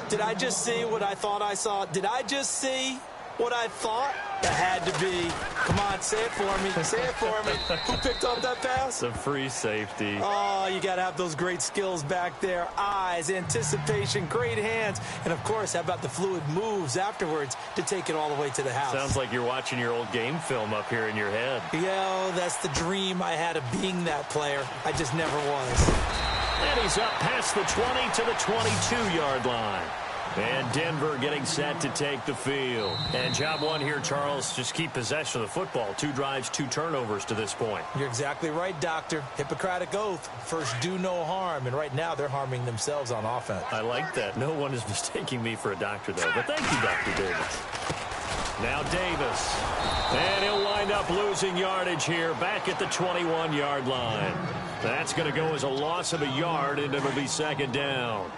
Did I just see what I thought I saw? Did I just see what I thought? It had to be. Come on, say it for me. Say it for me. Who picked up that pass? It's a free safety. Oh, you got to have those great skills back there. Eyes, anticipation, great hands. And, of course, how about the fluid moves afterwards to take it all the way to the house? Sounds like you're watching your old game film up here in your head. Yeah, that's the dream I had of being that player. I just never was. And he's up past the 20 to the 22-yard line. And Denver getting set to take the field. And job one here, Charles, just keep possession of the football. 2 drives, 2 turnovers to this point. You're exactly right, Doctor. Hippocratic oath. First, do no harm. And right now, they're harming themselves on offense. I like that. No one is mistaking me for a doctor, though. But thank you, Dr. Davis. Now Davis. And he'll wind up losing yardage here back at the 21-yard line. That's going to go as a loss of a yard, and it'll be second down.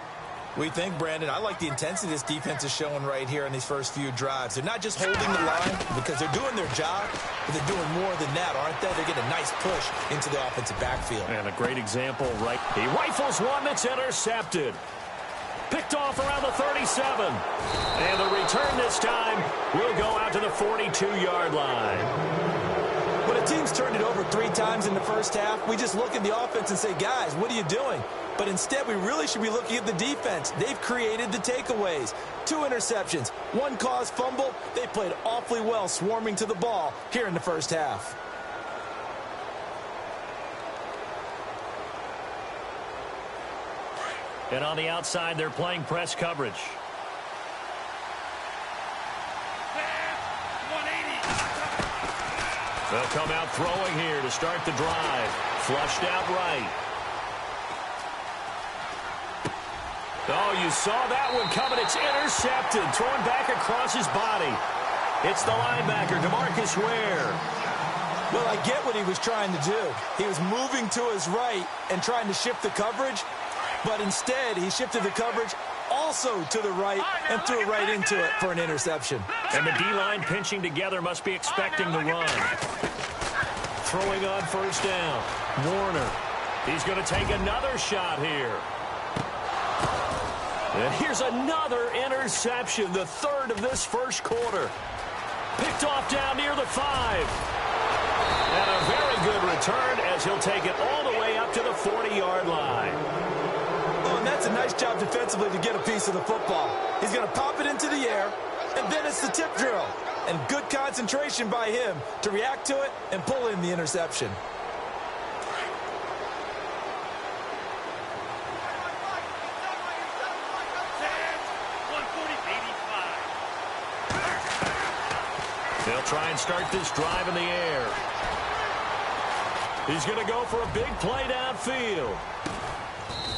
We think, Brandon, I like the intensity this defense is showing right here in these first few drives. They're not just holding the line because they're doing their job, but they're doing more than that, aren't they? They're getting a nice push into the offensive backfield. And a great example, right? He rifles one that's intercepted. Picked off around the 37. And the return this time will go out to the 42-yard line. When a team's turned it over 3 times in the first half, we just look at the offense and say, guys, what are you doing? But instead, we really should be looking at the defense. They've created the takeaways. 2 interceptions, 1 caused fumble. They played awfully well swarming to the ball here in the first half. And on the outside, they're playing press coverage. They'll come out throwing here to start the drive. Flushed out right. Oh, you saw that one coming. It's intercepted. Thrown back across his body. It's the linebacker, DeMarcus Ware. Well, I get what he was trying to do. He was moving to his right and trying to shift the coverage, but instead he shifted the coverage also to the right and threw it right into it for an interception. And the D-line pinching together must be expecting the run. Throwing on first down. Warner. He's going to take another shot here. And here's another interception, the 3rd of this first quarter. Picked off down near the 5. And a very good return as he'll take it all the way up to the 40-yard line. Oh, and that's a nice job defensively to get a piece of the football. He's going to pop it into the air, and then it's the tip drill. and good concentration by him to react to it and pull in the interception. They'll try and start this drive in the air. He's going to go for a big play downfield.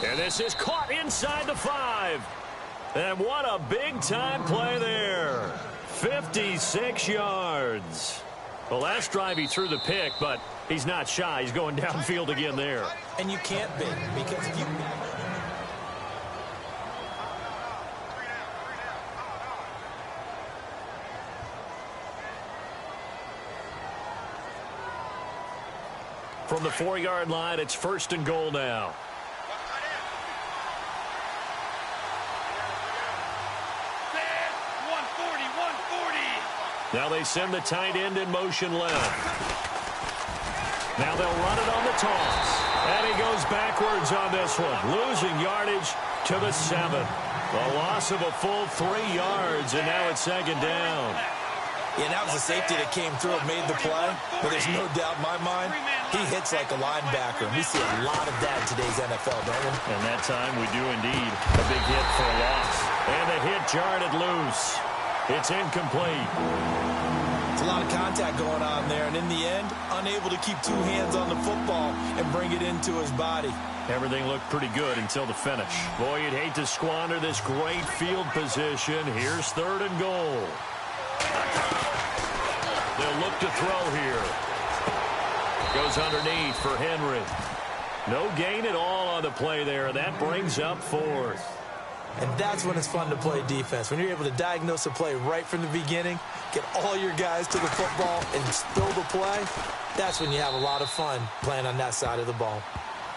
And this is caught inside the 5. And what a big-time play there. 56 yards. The last drive he threw the pick, but he's not shy. He's going downfield again there. And you can't be, because if you... From the 4-yard line, it's 1st and goal now. Now they send the tight end in motion left. Now they'll run it on the toss. And he goes backwards on this one, losing yardage to the 7. A loss of a full 3 yards, and now it's 2nd down. Yeah, and that was the safety that came through and made the play. But there's no doubt in my mind, he hits like a linebacker. And we see a lot of that in today's NFL, don't we? And that time we do indeed. A big hit for a loss. And the hit jarred it loose. It's incomplete. It's a lot of contact going on there. And in the end, unable to keep 2 hands on the football and bring it into his body. Everything looked pretty good until the finish. Boy, you'd hate to squander this great field position. Here's 3rd and goal. They'll look to throw here. Goes underneath for Henry. No gain at all on the play there. That brings up 4th. And that's when it's fun to play defense. When you're able to diagnose a play right from the beginning, get all your guys to the football and spill the play, that's when you have a lot of fun playing on that side of the ball.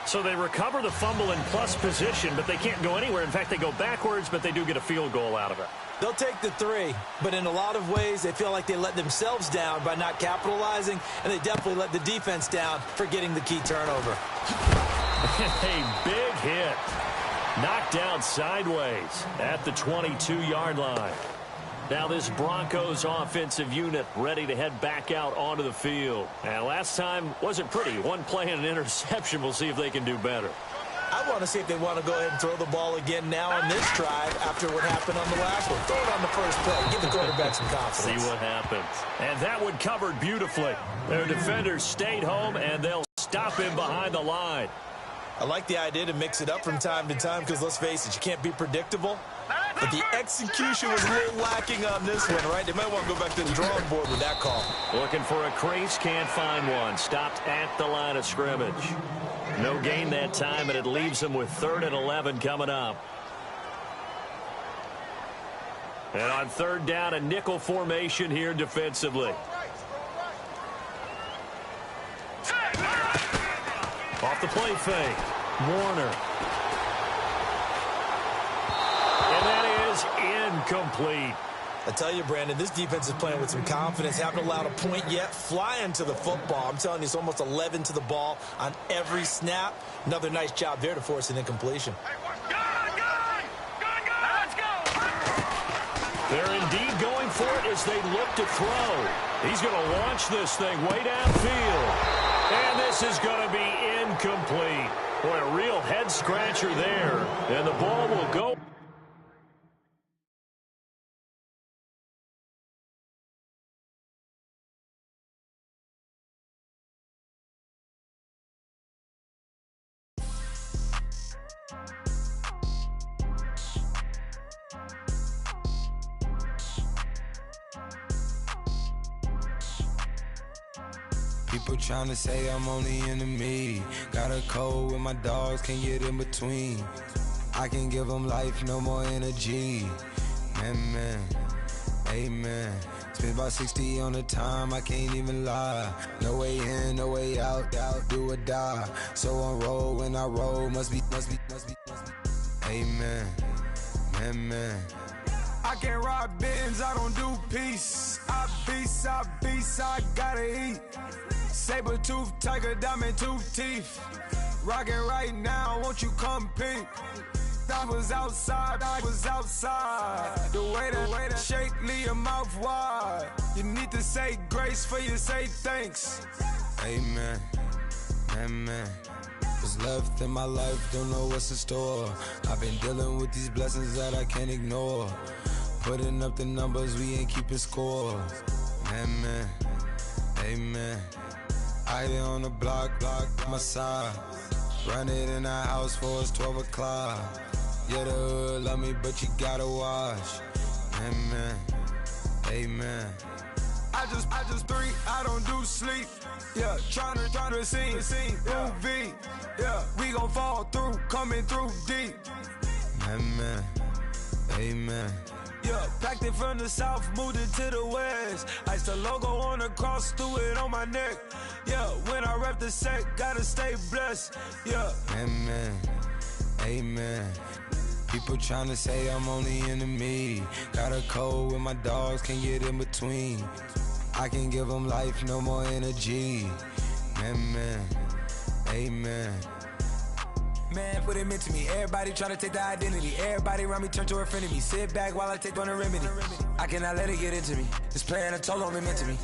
So they recover the fumble in plus position, but they can't go anywhere. In fact, they go backwards, but they do get a field goal out of it. They'll take the 3, but in a lot of ways, they feel like they let themselves down by not capitalizing, and they definitely let the defense down for getting the key turnover. A big hit. Knocked down sideways at the 22-yard line. Now this Broncos offensive unit ready to head back out onto the field. And last time wasn't pretty. One play and an interception. We'll see if they can do better. I want to see if they want to go ahead and throw the ball again now on this drive after what happened on the last one. Throw it on the first play. Give the quarterback some confidence. See what happens. And that one covered beautifully. Their defenders stayed home, and they'll stop him behind the line. I like the idea to mix it up from time to time because, let's face it, you can't be predictable. But the execution was a little lacking on this one, right? They might want to go back to the drawing board with that call. Looking for a crease, can't find one. Stopped at the line of scrimmage. No gain that time, and it leaves them with 3rd and 11 coming up. And on 3rd down, a nickel formation here defensively. Off the play fake. Warner. And that is incomplete. I tell you, Brandon, this defense is playing with some confidence. Haven't allowed a point yet. Flying to the football. I'm telling you, it's almost 11 to the ball on every snap. Another nice job there to force an incompletion. They're indeed going for it as they look to throw. He's going to launch this thing way downfield. And this is going to be incomplete. Boy, a real head-scratcher there. And the ball will go. People trying to say I'm on the enemy. Got a code with my dogs, can't get in between. I can give them life, no more energy. Man, amen. Spent about 60 on the time, I can't even lie. No way in, no way out, do or die. So on roll, when I roll, must be. Amen, man. I can't ride Benz, I don't do peace. I beast, I gotta eat. Saber tooth, tiger, diamond tooth teeth. Rockin' right now, won't you come peep? I was outside. The way that shake, leave your mouth wide. You need to say grace for you say thanks. Amen, amen. What's left in my life, don't know what's in store. I've been dealing with these blessings that I can't ignore. Putting up the numbers, we ain't keeping score. Amen, amen. I here on the block, my side. Run it in the house for us 12 o'clock. Yeah, the hood love me, but you gotta watch. Amen, amen. I just three, I don't do sleep. Yeah, tryna see UV. Yeah, we gon' fall through, coming through deep. Amen, amen. Yeah, packed it from the south, moved it to the west. Iced the logo on the cross, threw it on my neck. Yeah, when I rep the set, gotta stay blessed. Yeah, amen, amen. People tryna say I'm on the enemy. Got a code with my dogs, can't get in between. I can give them life, no more energy. Amen, amen. Man, what it meant to me. Everybody try to take the identity. Everybody around me turn to a friend of me. Sit back while I take on the remedy. I cannot let it get into me. This playing a toll on me, meant to me.